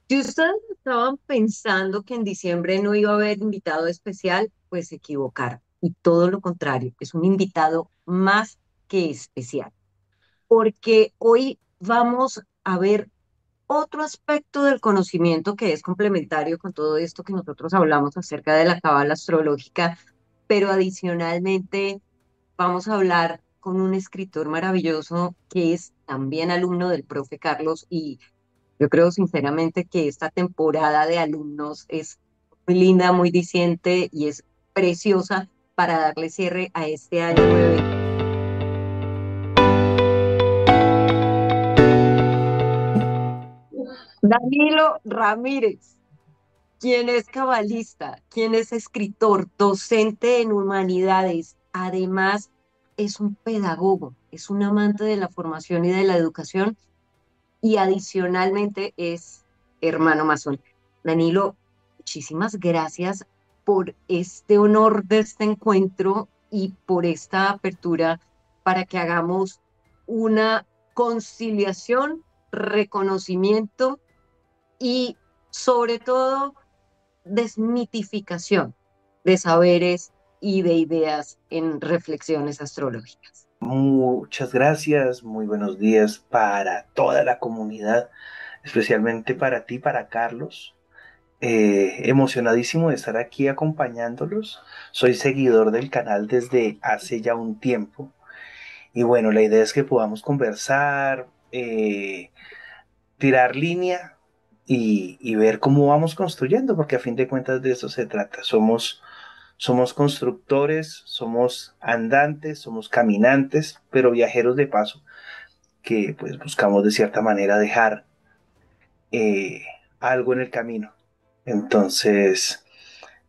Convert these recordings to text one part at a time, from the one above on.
Si ustedes estaban pensando que en diciembre no iba a haber invitado especial, pues se equivocaron. Y todo lo contrario, es un invitado más que especial, porque hoy vamos a ver otro aspecto del conocimiento que es complementario con todo esto que nosotros hablamos acerca de la cábala astrológica, pero adicionalmente vamos a hablar con un escritor maravilloso que es también alumno del profe Carlos y yo creo sinceramente que esta temporada de alumnos es muy linda, muy diciente y es preciosa para darle cierre a este año nueve. Danilo Ramírez, quien es cabalista, quien es escritor, docente en humanidades, además es un pedagogo, es un amante de la formación y de la educación y adicionalmente es hermano masón. Danilo, muchísimas gracias por este honor de este encuentro y por esta apertura para que hagamos una conciliación, reconocimiento y sobre todo desmitificación de saberes y de ideas en reflexiones astrológicas. Muchas gracias, muy buenos días para toda la comunidad, especialmente para ti, para Carlos. Emocionadísimo de estar aquí acompañándolos. Soy seguidor del canal desde hace ya un tiempo. Y bueno, la idea es que podamos conversar, tirar línea y ver cómo vamos construyendo, porque a fin de cuentas de eso se trata. Somos constructores, somos andantes, somos caminantes, pero viajeros de paso que pues buscamos de cierta manera dejar eh, algo en el camino. Entonces,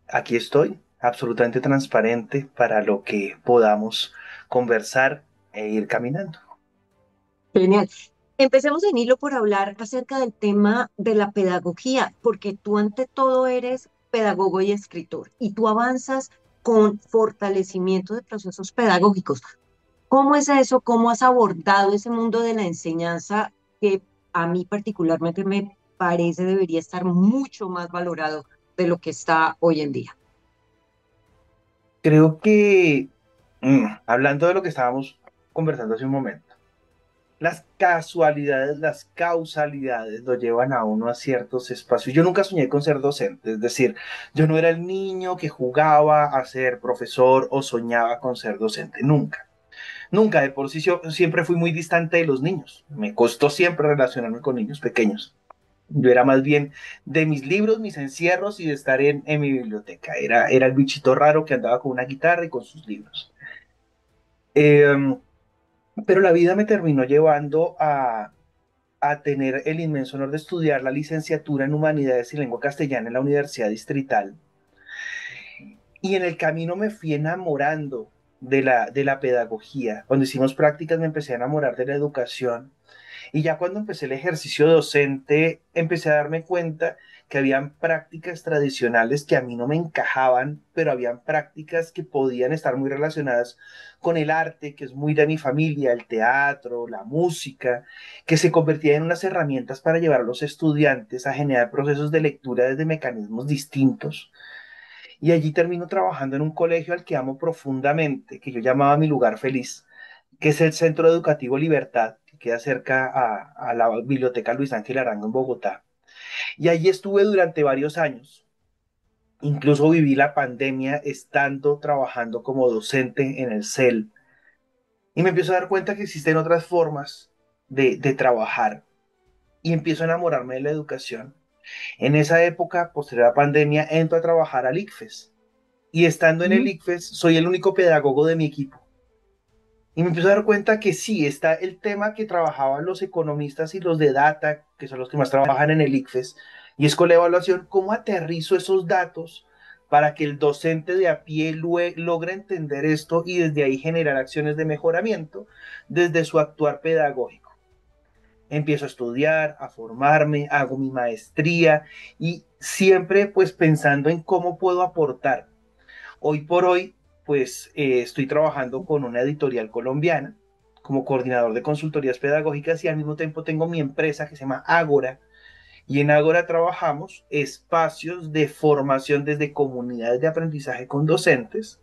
aquí estoy, absolutamente transparente para lo que podamos conversar e ir caminando. Genial. Empecemos en hilo por hablar acerca del tema de la pedagogía, porque tú ante todo eres pedagogo y escritor y tú avanzas con fortalecimiento de procesos pedagógicos. ¿Cómo es eso? ¿Cómo has abordado ese mundo de la enseñanza que a mí particularmente me parece debería estar mucho más valorado de lo que está hoy en día? Creo que, hablando de lo que estábamos conversando hace un momento, las casualidades, las causalidades lo llevan a uno a ciertos espacios. Yo nunca soñé con ser docente, es decir, yo no era el niño que jugaba a ser profesor o soñaba con ser docente, nunca. Nunca, de por sí yo siempre fui muy distante de los niños. Me costó siempre relacionarme con niños pequeños. Yo era más bien de mis libros, mis encierros y de estar en mi biblioteca. Era el bichito raro que andaba con una guitarra y con sus libros. Eh, pero la vida me terminó llevando a tener el inmenso honor de estudiar la licenciatura en Humanidades y Lengua Castellana en la Universidad Distrital. Y en el camino me fui enamorando de la pedagogía. Cuando hicimos prácticas me empecé a enamorar de la educación. Y ya cuando empecé el ejercicio docente, empecé a darme cuenta que habían prácticas tradicionales que a mí no me encajaban, pero habían prácticas que podían estar muy relacionadas con el arte, que es muy de mi familia, el teatro, la música, que se convertían en unas herramientas para llevar a los estudiantes a generar procesos de lectura desde mecanismos distintos. Y allí termino trabajando en un colegio al que amo profundamente, que yo llamaba mi lugar feliz, que es el Centro Educativo Libertad, que queda cerca a la Biblioteca Luis Ángel Arango en Bogotá. Y allí estuve durante varios años. Incluso viví la pandemia estando trabajando como docente en el CEL. Y me empiezo a dar cuenta que existen otras formas de trabajar. Y empiezo a enamorarme de la educación. En esa época, posterior a la pandemia, entro a trabajar al ICFES. Y estando en el ICFES, soy el único pedagogo de mi equipo. Y me empiezo a dar cuenta que sí, está el tema que trabajaban los economistas y los de data, que son los que más trabajan en el ICFES, y es con la evaluación, cómo aterrizo esos datos para que el docente de a pie logre entender esto y desde ahí generar acciones de mejoramiento desde su actuar pedagógico. Empiezo a estudiar, a formarme, hago mi maestría y siempre pues pensando en cómo puedo aportar. Hoy por hoy, pues estoy trabajando con una editorial colombiana como coordinador de consultorías pedagógicas y al mismo tiempo tengo mi empresa que se llama Ágora Y en Ágora trabajamos espacios de formación desde comunidades de aprendizaje con docentes,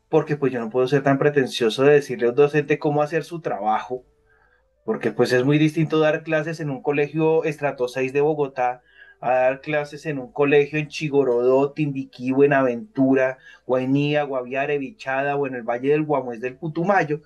porque pues yo no puedo ser tan pretencioso de decirle a un docente cómo hacer su trabajo, porque pues es muy distinto dar clases en un colegio estrato 6 de Bogotá a dar clases en un colegio en Chigorodó, Timbiquí, Buenaventura, Guainía, Guaviare, Bichada o en el Valle del Guamués del Putumayo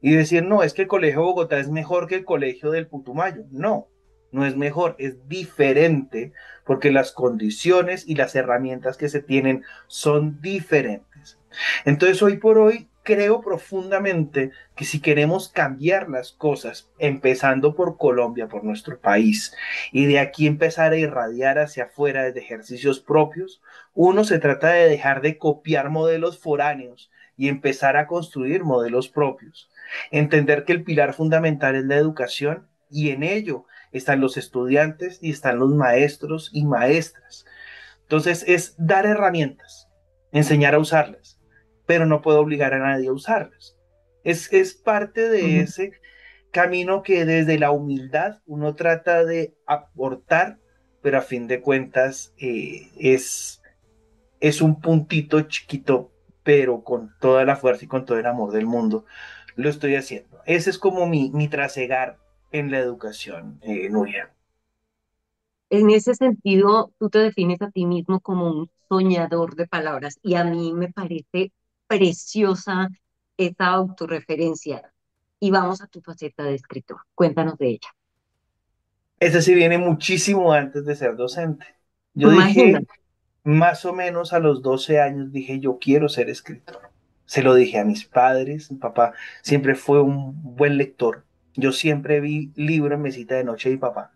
y decir, no, es que el colegio de Bogotá es mejor que el colegio del Putumayo. No, no es mejor, es diferente porque las condiciones y las herramientas que se tienen son diferentes. Entonces, hoy por hoy, creo profundamente que si queremos cambiar las cosas, empezando por Colombia, por nuestro país, y de aquí empezar a irradiar hacia afuera desde ejercicios propios, uno se trata de dejar de copiar modelos foráneos y empezar a construir modelos propios. Entender que el pilar fundamental es la educación y en ello están los estudiantes y están los maestros y maestras. Entonces es dar herramientas, enseñar a usarlas, pero no puedo obligar a nadie a usarlas. Es parte de Ujú, ese camino que desde la humildad uno trata de aportar, pero a fin de cuentas es un puntito chiquito, pero con toda la fuerza y con todo el amor del mundo lo estoy haciendo. Ese es como mi trasegar en la educación, Nuria. en ese sentido, tú te defines a ti mismo como un soñador de palabras y a mí me parece preciosa esa autorreferencia. Y vamos a tu faceta de escritor. Cuéntanos de ella. Ese sí viene muchísimo antes de ser docente. Yo Imagina. dije, más o menos a los 12 años, dije, yo quiero ser escritor. Se lo dije a mis padres, mi papá siempre fue un buen lector. Yo siempre vi libros en mesita de noche de mi papá.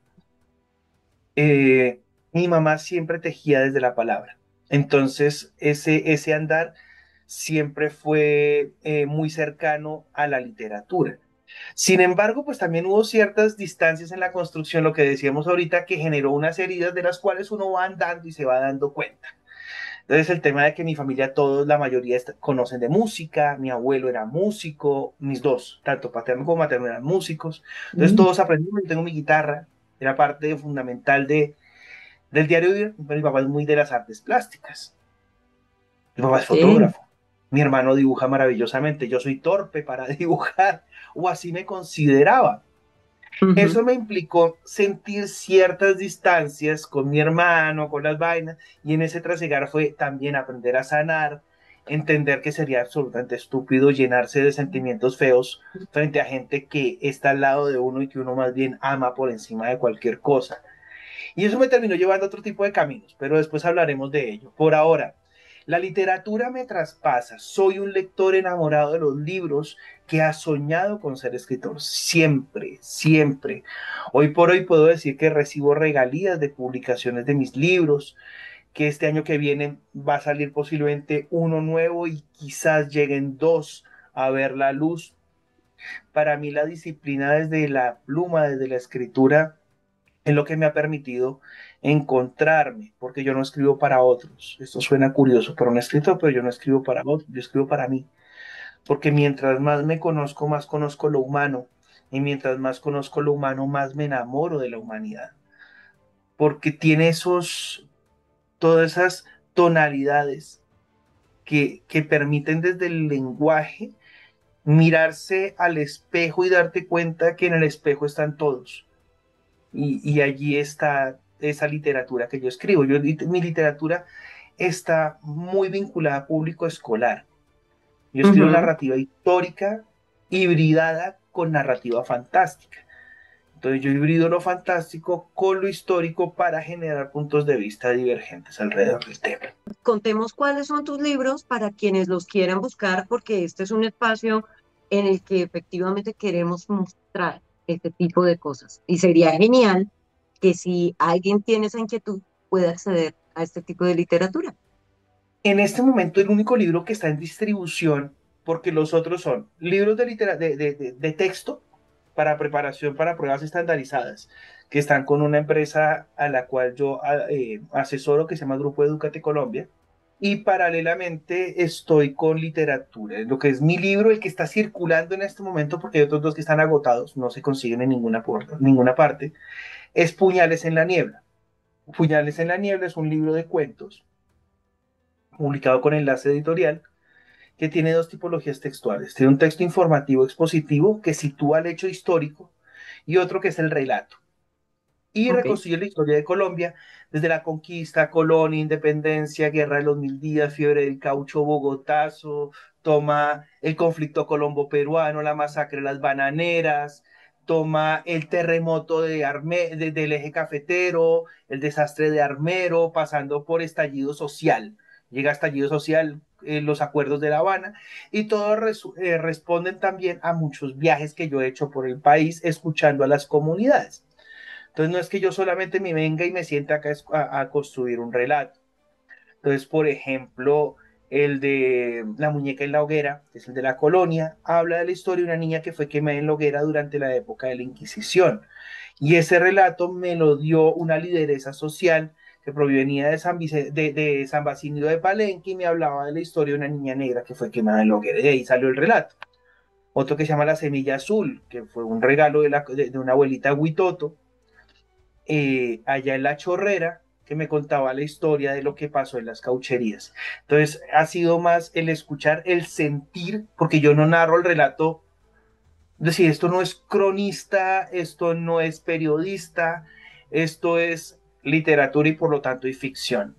Mi mamá siempre tejía desde la palabra. Entonces, ese andar siempre fue muy cercano a la literatura. Sin embargo, pues también hubo ciertas distancias en la construcción, lo que decíamos ahorita, que generó unas heridas de las cuales uno va andando y se va dando cuenta. Entonces, el tema de que mi familia, todos, la mayoría conocen de música, mi abuelo era músico, mis dos, tanto paterno como materno, eran músicos. Entonces, Mm, todos aprendimos, yo tengo mi guitarra, era parte fundamental del diario vivir, pero mi papá es muy de las artes plásticas. Mi papá es ok. fotógrafo. Mi hermano dibuja maravillosamente. Yo soy torpe para dibujar, o así me consideraba. Ujú. Eso me implicó sentir ciertas distancias con mi hermano, con las vainas, y en ese trasegar fue también aprender a sanar, entender que sería absolutamente estúpido llenarse de sentimientos feos frente a gente que está al lado de uno y que uno más bien ama por encima de cualquier cosa. Y eso me terminó llevando a otro tipo de caminos, pero después hablaremos de ello. Por ahora, la literatura me traspasa. Soy un lector enamorado de los libros que ha soñado con ser escritor. Siempre, siempre. Hoy por hoy puedo decir que recibo regalías de publicaciones de mis libros, que este año que viene va a salir posiblemente uno nuevo y quizás lleguen dos a ver la luz. Para mí la disciplina desde la pluma, desde la escritura, es lo que me ha permitido encontrarme, porque yo no escribo para otros. Esto suena curioso para un escritor, pero yo no escribo para otros, yo escribo para mí. Porque mientras más me conozco, más conozco lo humano. Y mientras más conozco lo humano, más me enamoro de la humanidad. Porque tiene todas esas tonalidades que permiten desde el lenguaje mirarse al espejo y darte cuenta que en el espejo están todos y allí está esa literatura que yo escribo. Mi literatura está muy vinculada a público escolar. Yo escribo Ujú. narrativa histórica hibridada con narrativa fantástica. Entonces yo hibrido lo fantástico con lo histórico para generar puntos de vista divergentes alrededor del tema. Contemos cuáles son tus libros para quienes los quieran buscar, porque este es un espacio en el que efectivamente queremos mostrar este tipo de cosas. Y sería genial que si alguien tiene esa inquietud pueda acceder a este tipo de literatura. En este momento el único libro que está en distribución, porque los otros son libros de texto para preparación para pruebas estandarizadas, que están con una empresa a la cual yo asesoro, que se llama Grupo Educate Colombia, y paralelamente estoy con literatura, lo que es mi libro, el que está circulando en este momento, porque hay otros dos que están agotados, no se consiguen en ninguna parte, es Puñales en la Niebla. Puñales en la Niebla es un libro de cuentos publicado con Enlace Editorial que tiene dos tipologías textuales. Tiene un texto informativo expositivo que sitúa el hecho histórico y otro que es el relato. Y Ok, reconstruye la historia de Colombia desde la conquista, colonia, independencia, guerra de los 1000 días, fiebre del caucho, Bogotazo, toma el conflicto colombo-peruano, la masacre de las bananeras, toma el terremoto del eje cafetero, el desastre de Armero, pasando por estallido social. Llega estallido social, los acuerdos de La Habana, y todos responden también a muchos viajes que yo he hecho por el país escuchando a las comunidades. Entonces no es que yo solamente me venga y me sienta acá a construir un relato. Entonces, por ejemplo, el de La muñeca en la hoguera, que es el de la colonia, habla de la historia de una niña que fue quemada en la hoguera durante la época de la Inquisición. Y ese relato me lo dio una lideresa social que provenía de San Basilio de Palenque y me hablaba de la historia de una niña negra que fue quemada en la hoguera. Y de ahí salió el relato. Otro que se llama La semilla azul, que fue un regalo de una abuelita Huitoto, allá en La Chorrera, que me contaba la historia de lo que pasó en las caucherías. Entonces, ha sido más el escuchar, el sentir, porque yo no narro el relato, es decir, esto no es cronista, esto no es periodista, esto es literatura y por lo tanto y ficción.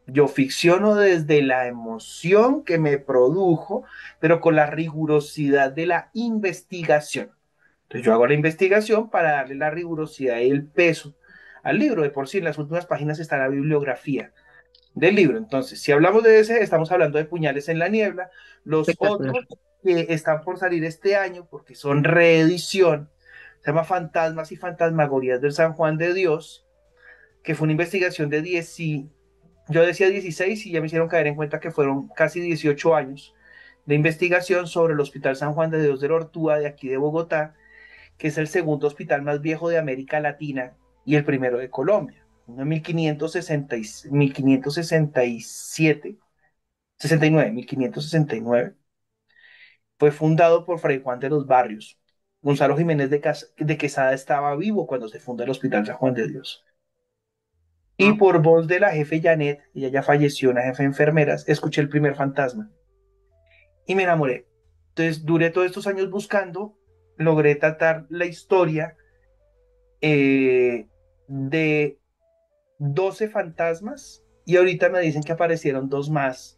Yo ficciono desde la emoción que me produjo, pero con la rigurosidad de la investigación. Entonces yo hago la investigación para darle la rigurosidad y el peso al libro. De por sí, en las últimas páginas está la bibliografía del libro. Entonces, si hablamos de ese, estamos hablando de Puñales en la Niebla. Los espectacular. otros que están por salir este año, porque son reedición, se llama Fantasmas y Fantasmagorías del San Juan de Dios, que fue una investigación de 10, yo decía 16 y ya me hicieron caer en cuenta que fueron casi 18 años de investigación sobre el Hospital San Juan de Dios de Ortúa de aquí de Bogotá, que es el segundo hospital más viejo de América Latina y el primero de Colombia. En 1567, 1569, fue fundado por Fray Juan de los Barrios. Gonzalo Jiménez de Quesada estaba vivo cuando se funda el Hospital San Juan de Dios. Y Wow. por voz de la jefe Janet, ella ya falleció, una jefe de enfermeras, escuché el primer fantasma y me enamoré. Entonces duré todos estos años buscando, logré tratar la historia de 12 fantasmas y ahorita me dicen que aparecieron dos más.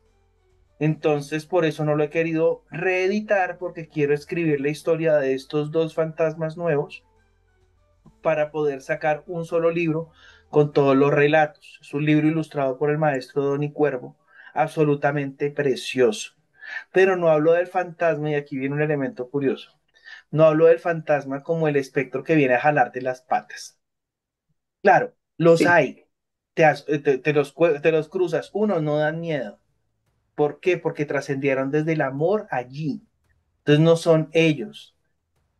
Entonces, por eso no lo he querido reeditar porque quiero escribir la historia de estos dos fantasmas nuevos para poder sacar un solo libro con todos los relatos. Es un libro ilustrado por el maestro Donny Cuervo, absolutamente precioso. Pero no hablo del fantasma, y aquí viene un elemento curioso. No hablo del fantasma como el espectro que viene a jalarte las patas. Claro, los Sí, hay. Te los cruzas. Uno, no dan miedo. ¿Por qué? Porque trascendieron desde el amor allí. Entonces no son ellos.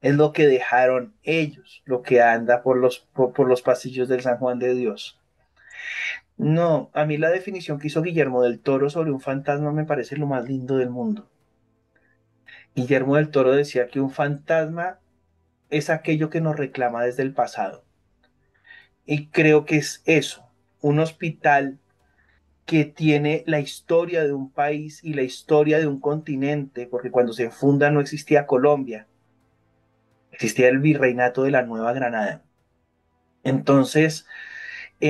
Es lo que dejaron ellos, lo que anda por los pasillos del San Juan de Dios. No, a mí la definición que hizo Guillermo del Toro sobre un fantasma me parece lo más lindo del mundo. Guillermo del Toro decía que un fantasma es aquello que nos reclama desde el pasado. Y creo que es eso, un hospital que tiene la historia de un país y la historia de un continente, porque cuando se funda no existía Colombia, existía el virreinato de la Nueva Granada. Entonces,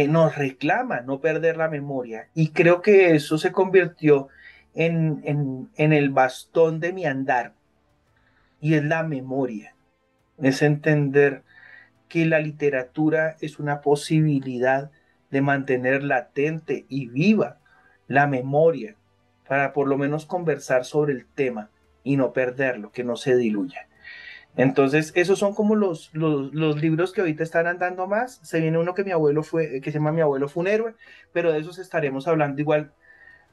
nos reclama no perder la memoria y creo que eso se convirtió en el bastón de mi andar y es la memoria, es entender que la literatura es una posibilidad de mantener latente y viva la memoria para por lo menos conversar sobre el tema y no perderlo, que no se diluya. Entonces, esos son como los libros que ahorita están andando más. Se viene uno que mi abuelo fue, que se llama Mi abuelo fue un héroe, pero de esos estaremos hablando igual.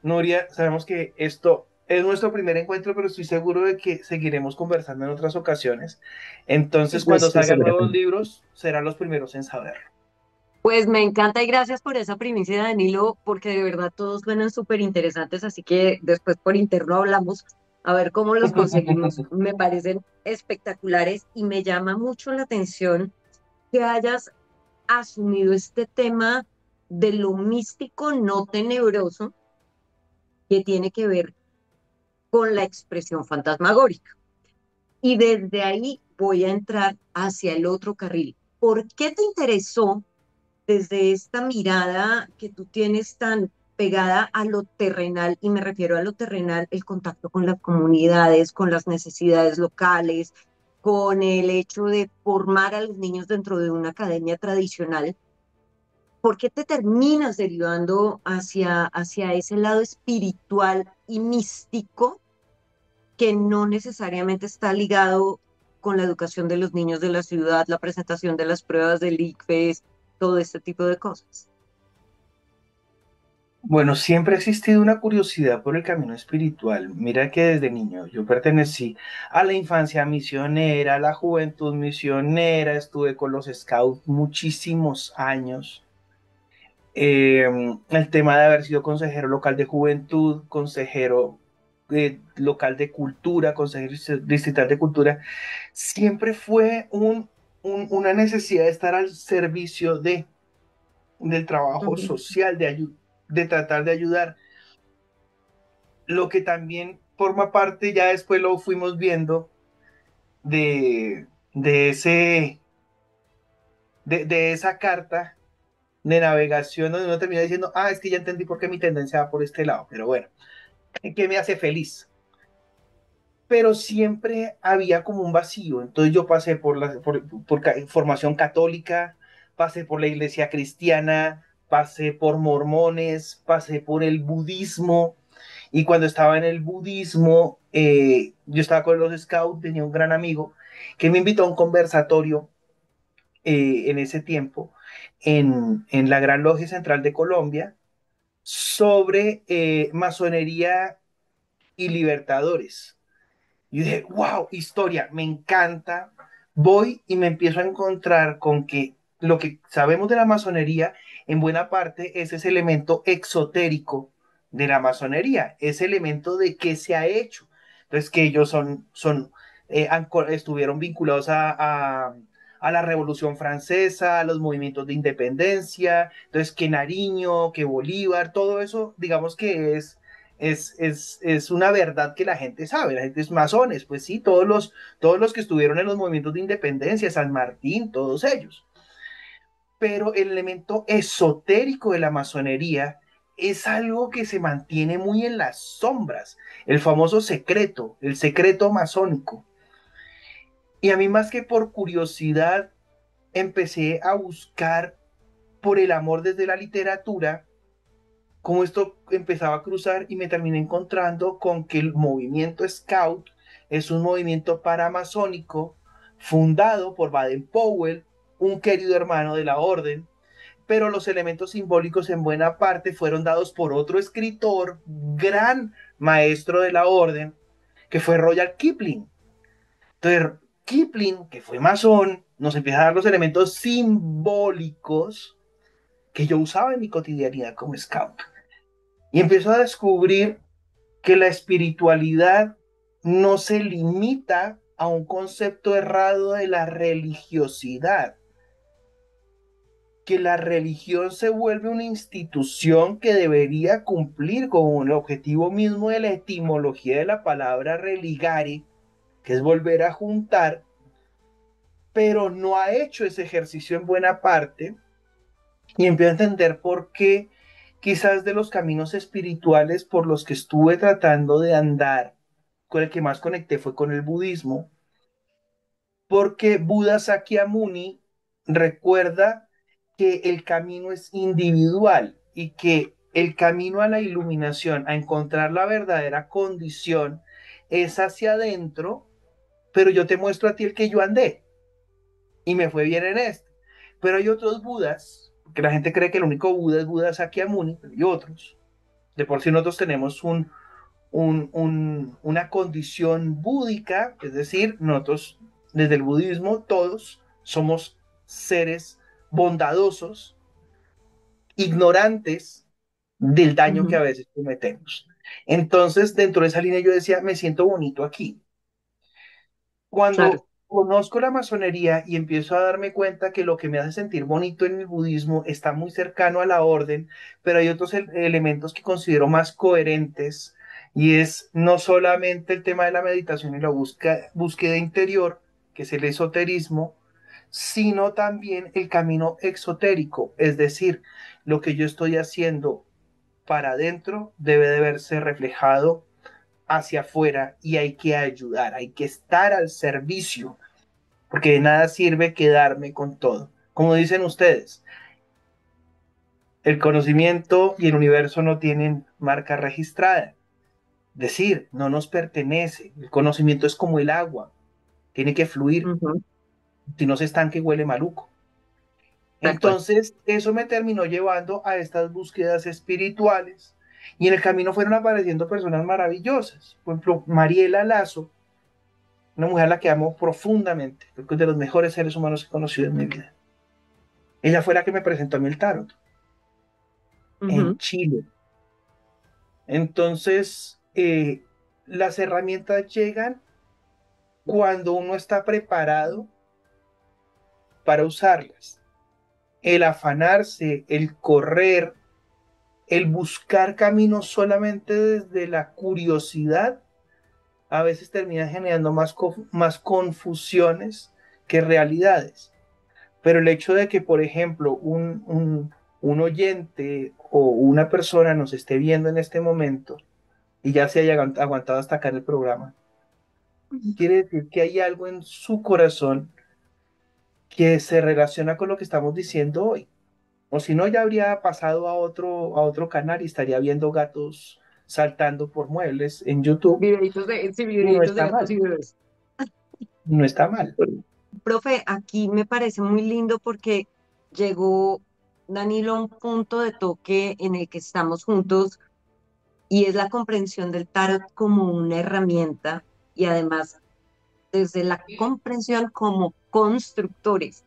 Nuria, sabemos que esto es nuestro primer encuentro, pero estoy seguro de que seguiremos conversando en otras ocasiones. Entonces, yo cuando estoy salgan segura. nuevos libros, serán los primeros en saberlo. Pues me encanta y gracias por esa primicia, Danilo, porque de verdad todos suenan súper interesantes, así que después por interno hablamos a ver cómo los conseguimos. Me parecen espectaculares y me llama mucho la atención que hayas asumido este tema de lo místico no tenebroso que tiene que ver con la expresión fantasmagórica. Y desde ahí voy a entrar hacia el otro carril. ¿Por qué te interesó desde esta mirada que tú tienes tan pegada a lo terrenal, y me refiero a lo terrenal, el contacto con las comunidades, con las necesidades locales, con el hecho de formar a los niños dentro de una academia tradicional? ¿Por qué te terminas derivando hacia ese lado espiritual y místico que no necesariamente está ligado con la educación de los niños de la ciudad, la presentación de las pruebas del ICFES, todo este tipo de cosas? Bueno, siempre ha existido una curiosidad por el camino espiritual. Mira que desde niño yo pertenecí a la infancia misionera, a la juventud misionera, estuve con los scouts muchísimos años. El tema de haber sido consejero local de juventud, consejero local de cultura, consejero distrital de cultura, siempre fue una necesidad de estar al servicio del trabajo Ujú, social, de tratar de ayudar. Lo que también forma parte, ya después lo fuimos viendo, de de esa carta de navegación donde uno termina diciendo, ah, es que ya entendí por qué mi tendencia va por este lado, pero bueno, ¿qué me hace feliz? Pero siempre había como un vacío. Entonces yo pasé por formación católica, pasé por la iglesia cristiana, pasé por mormones, pasé por el budismo. Y cuando estaba en el budismo, yo estaba con los scouts, tenía un gran amigo que me invitó a un conversatorio en ese tiempo en la Gran Logia Central de Colombia sobre masonería y libertadores. Y dije, wow, historia, me encanta. Voy y me empiezo a encontrar con que lo que sabemos de la masonería, en buena parte, es ese elemento exotérico de la masonería, ese elemento de qué se ha hecho. Entonces, que ellos estuvieron vinculados a la Revolución Francesa, a los movimientos de independencia, entonces que Nariño, que Bolívar, todo eso, digamos que es una verdad que la gente sabe, la gente es masones, pues sí, todos los que estuvieron en los movimientos de independencia, San Martín, todos ellos. Pero el elemento esotérico de la masonería es algo que se mantiene muy en las sombras, el famoso secreto, el secreto masónico. Y a mí más que por curiosidad, empecé a buscar por el amor desde la literatura cómo esto empezaba a cruzar y me terminé encontrando con que el movimiento Scout es un movimiento paramazónico fundado por Baden-Powell, un querido hermano de la orden, pero los elementos simbólicos en buena parte fueron dados por otro escritor, gran maestro de la orden, que fue Royal Kipling. Entonces, Kipling, que fue masón, nos empieza a dar los elementos simbólicos que yo usaba en mi cotidianidad como scout. Y empiezo a descubrir que la espiritualidad no se limita a un concepto errado de la religiosidad, que la religión se vuelve una institución que debería cumplir con el objetivo mismo de la etimología de la palabra religare, que es volver a juntar, pero no ha hecho ese ejercicio en buena parte y empiezo a entender por qué quizás de los caminos espirituales por los que estuve tratando de andar, con el que más conecté fue con el budismo, porque Buda Sakyamuni recuerda que el camino es individual y que el camino a la iluminación, a encontrar la verdadera condición, es hacia adentro, pero yo te muestro a ti el que yo andé y me fue bien en este. Pero hay otros Budas, que la gente cree que el único Buda es Buda Sakyamuni, pero hay otros. De por sí nosotros tenemos una condición búdica, es decir, nosotros desde el budismo todos somos seres bondadosos, ignorantes del daño que a ujú. veces cometemos. Entonces, dentro de esa línea yo decía, me siento bonito aquí. Cuando Claro. conozco la masonería y empiezo a darme cuenta que lo que me hace sentir bonito en el budismo está muy cercano a la orden, pero hay otros elementos que considero más coherentes y es no solamente el tema de la meditación y la búsqueda interior, que es el esoterismo, sino también el camino exotérico, es decir, lo que yo estoy haciendo para adentro debe de verse reflejado hacia afuera y hay que ayudar, hay que estar al servicio, porque de nada sirve quedarme con todo. Como dicen ustedes, el conocimiento y el universo no tienen marca registrada. Decir, no nos pertenece. El conocimiento es como el agua, tiene que fluir. Ujú, Si no se estanque, huele maluco. tal cual. Entonces, eso me terminó llevando a estas búsquedas espirituales. Y en el camino fueron apareciendo personas maravillosas. Por ejemplo, Mariela Lazo, una mujer a la que amo profundamente. Creo que es de los mejores seres humanos que he conocido en mi vida. Ella fue la que me presentó a mí el tarot en Ujú, Chile. Entonces, las herramientas llegan cuando uno está preparado para usarlas. El afanarse, el correr, el buscar caminos solamente desde la curiosidad, a veces termina generando más confusiones que realidades. Pero el hecho de que, por ejemplo, un oyente o una persona nos esté viendo en este momento y ya se haya aguantado hasta acá en el programa, quiere decir que hay algo en su corazón que se relaciona con lo que estamos diciendo hoy. O si no, ya habría pasado a otro canal y estaría viendo gatos saltando por muebles en YouTube Sí, y no videitos de está gatos mal, y bebés. no está mal. Profe, aquí me parece muy lindo porque llegó Danilo a un punto de toque en el que estamos juntos y es la comprensión del tarot como una herramienta y además desde la comprensión como constructores,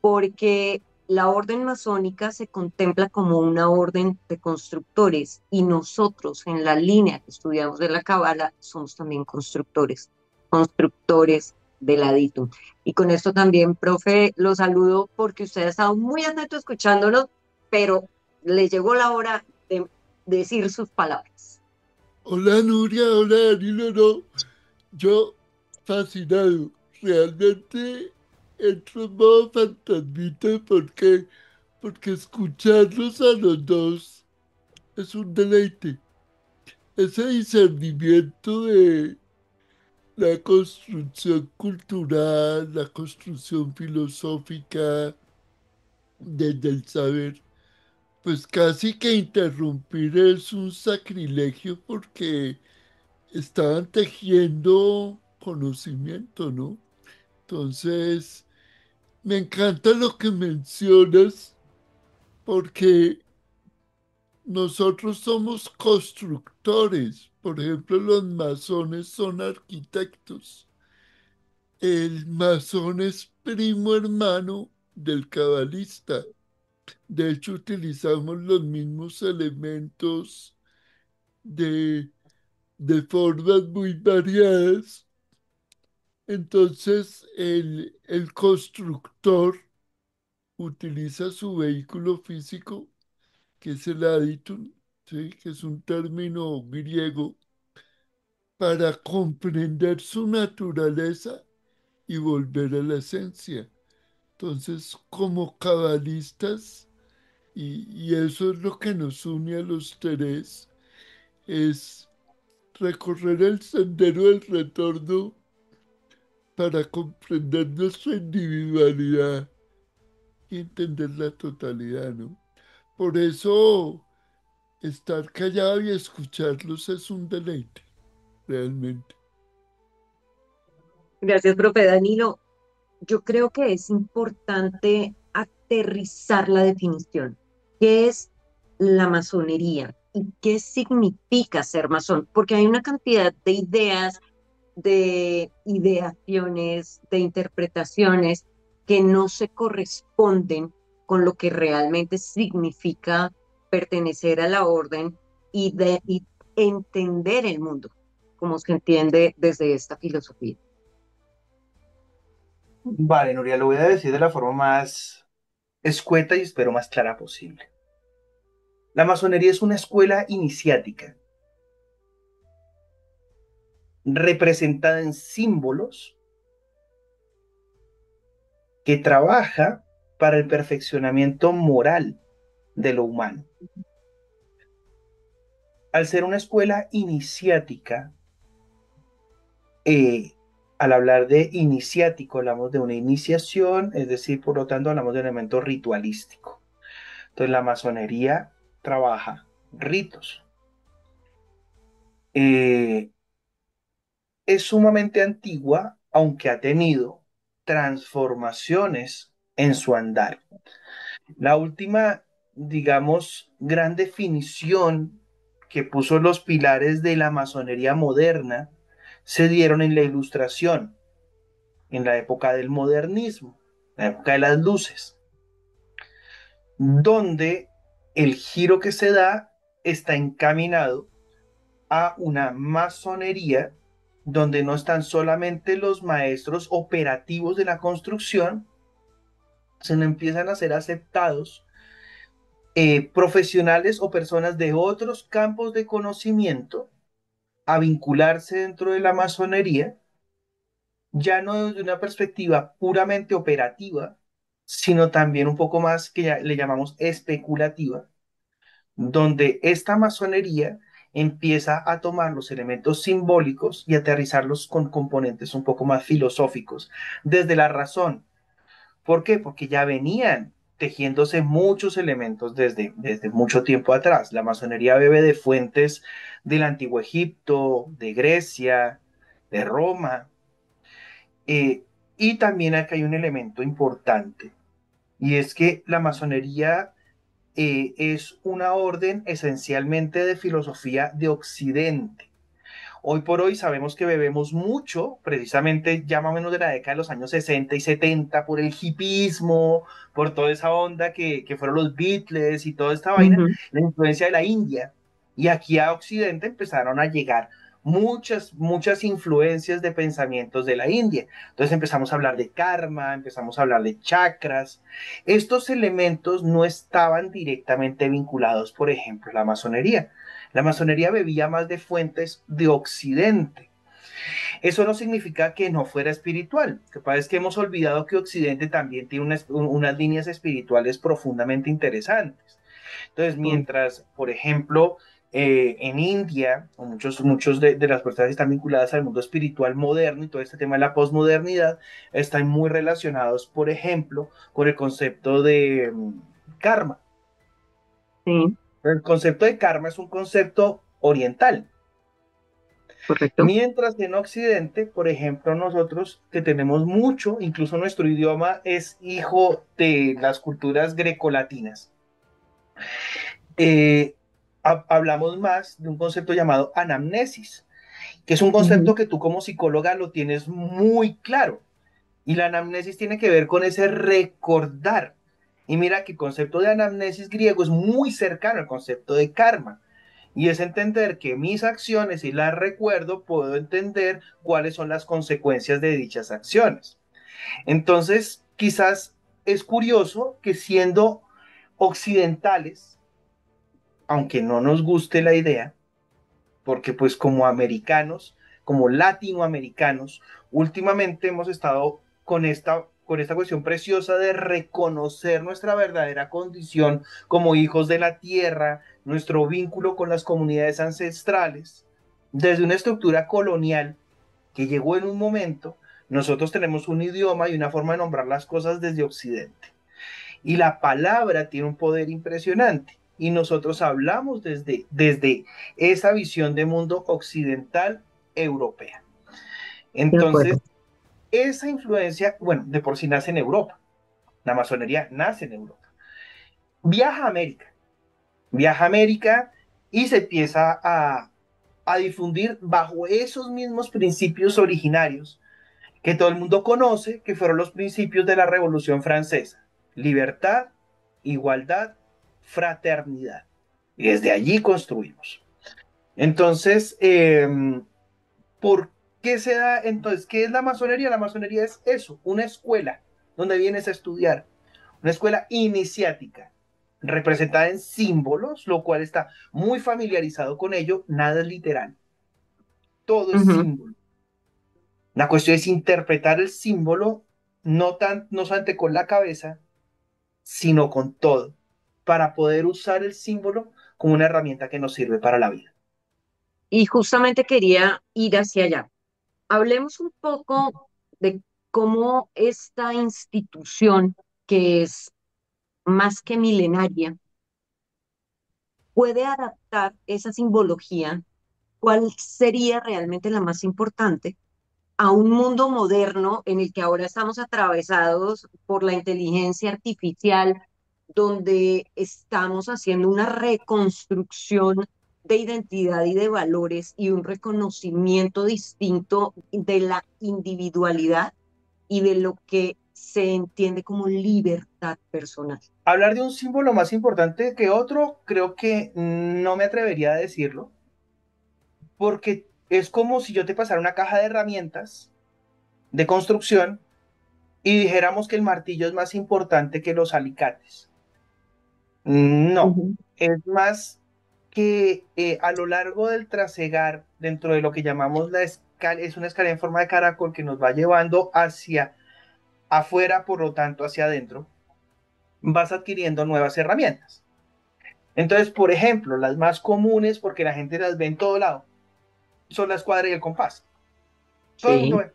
porque la orden masónica se contempla como una orden de constructores y nosotros en la línea que estudiamos de la Cábala somos también constructores, constructores del Aditum. Y con esto también, profe, lo saludo porque usted ha estado muy atento escuchándonos, pero le llegó la hora de decir sus palabras. Hola Nuria, hola Danilo, no. Yo fascinado. Realmente entro en modo fantasmita porque escucharlos a los dos es un deleite. Ese discernimiento de la construcción cultural, la construcción filosófica desde el saber, pues casi que interrumpir es un sacrilegio porque estaban tejiendo conocimiento, ¿no? Entonces, me encanta lo que mencionas porque nosotros somos constructores. Por ejemplo, los masones son arquitectos. El masón es primo hermano del cabalista. De hecho, utilizamos los mismos elementos de, de formas muy variadas. Entonces, el constructor utiliza su vehículo físico, que es el aditum, ¿sí? Que es un término griego, para comprender su naturaleza y volver a la esencia. Entonces, como cabalistas, y eso es lo que nos une a los tres, es recorrer el sendero del retorno para comprender nuestra individualidad y entender la totalidad, ¿no? Por eso estar callado y escucharlos es un deleite, realmente. Gracias, profe Danilo. Yo creo que es importante aterrizar la definición. ¿Qué es la masonería y qué significa ser masón? Porque hay una cantidad de ideas, de ideaciones, de interpretaciones que no se corresponden con lo que realmente significa pertenecer a la orden y entender el mundo, como se entiende desde esta filosofía. Vale, Nuria, lo voy a decir de la forma más escueta y espero más clara posible. La masonería es una escuela iniciática representada en símbolos que trabaja para el perfeccionamiento moral de lo humano. Al ser una escuela iniciática, eh, al hablar de iniciático, hablamos de una iniciación, es decir, por lo tanto, hablamos de un elemento ritualístico. Entonces, la masonería trabaja ritos. Eh, es sumamente antigua, aunque ha tenido transformaciones en su andar. La última, digamos, gran definición que puso los pilares de la masonería moderna se dieron en la Ilustración, en la época del modernismo, la época de las luces, donde el giro que se da está encaminado a una masonería donde no están solamente los maestros operativos de la construcción, sino empiezan a ser aceptados profesionales o personas de otros campos de conocimiento a vincularse dentro de la masonería, ya no desde una perspectiva puramente operativa, sino también un poco más que le llamamos especulativa, donde esta masonería empieza a tomar los elementos simbólicos y aterrizarlos con componentes un poco más filosóficos, desde la razón. ¿Por qué? Porque ya venían tejiéndose muchos elementos desde mucho tiempo atrás. La masonería bebe de fuentes del antiguo Egipto, de Grecia, de Roma. eh, y también acá hay un elemento importante, y es que la masonería es una orden esencialmente de filosofía de Occidente. Hoy por hoy sabemos que bebemos mucho, precisamente ya más o menos de la década de los años 60 y 70, por el hipismo, por toda esa onda que fueron los Beatles y toda esta vaina, Ujú. la influencia de la India. Y aquí a Occidente empezaron a llegar muchas influencias de pensamientos de la India. Entonces empezamos a hablar de karma, empezamos a hablar de chakras. Estos elementos no estaban directamente vinculados, por ejemplo, a la masonería. La masonería bebía más de fuentes de Occidente. Eso no significa que no fuera espiritual. Lo que pasa es que hemos olvidado que Occidente también tiene unas líneas espirituales profundamente interesantes. Entonces, mientras, por ejemplo, en India, muchos de las personas que están vinculadas al mundo espiritual moderno y todo este tema de la posmodernidad, están muy relacionados, por ejemplo, con el concepto de karma. Sí, El concepto de karma es un concepto oriental. correcto. Mientras en Occidente, por ejemplo, nosotros que tenemos mucho, incluso nuestro idioma es hijo de las culturas grecolatinas, eh, hablamos más de un concepto llamado anamnesis, que es un Ujú. concepto que tú como psicóloga lo tienes muy claro. Y la anamnesis tiene que ver con ese recordar. Y mira que el concepto de anamnesis griego es muy cercano al concepto de karma. Y es entender que mis acciones, si las recuerdo, puedo entender cuáles son las consecuencias de dichas acciones. Entonces, quizás es curioso que siendo occidentales, aunque no nos guste la idea, porque pues como americanos, como latinoamericanos, últimamente hemos estado con esta cuestión preciosa de reconocer nuestra verdadera condición como hijos de la tierra, nuestro vínculo con las comunidades ancestrales, desde una estructura colonial que llegó en un momento, nosotros tenemos un idioma y una forma de nombrar las cosas desde Occidente. Y la palabra tiene un poder impresionante. Y nosotros hablamos desde esa visión de mundo occidental europea. De Entonces, acuerdo. esa influencia, bueno, de por sí nace en Europa. La masonería nace en Europa. Viaja a América. Viaja a América y se empieza a difundir bajo esos mismos principios originarios que todo el mundo conoce, que fueron los principios de la Revolución Francesa. Libertad, igualdad, fraternidad. Y desde allí construimos. Entonces, ¿por ¿Qué se da entonces? ¿Qué es la masonería? La masonería es eso, una escuela donde vienes a estudiar, una escuela iniciática, representada en símbolos, lo cual está muy familiarizado con ello, nada es literal, todo es Ujú. símbolo. La cuestión es interpretar el símbolo no solamente con la cabeza, sino con todo, para poder usar el símbolo como una herramienta que nos sirve para la vida. Y justamente quería ir hacia allá. Hablemos un poco de cómo esta institución, que es más que milenaria, puede adaptar esa simbología, cuál sería realmente la más importante a un mundo moderno en el que ahora estamos atravesados por la inteligencia artificial, donde estamos haciendo una reconstrucción de identidad y de valores y un reconocimiento distinto de la individualidad y de lo que se entiende como libertad personal. Hablar de un símbolo más importante que otro, creo que no me atrevería a decirlo, porque es como si yo te pasara una caja de herramientas de construcción y dijéramos que el martillo es más importante que los alicates. No, Ujú. es más que a lo largo del trasegar, dentro de lo que llamamos la escala, es una escalera en forma de caracol que nos va llevando hacia afuera, por lo tanto hacia adentro, vas adquiriendo nuevas herramientas. Entonces, por ejemplo, las más comunes, porque la gente las ve en todo lado, son la escuadra y el compás. Todo el mundo Sí.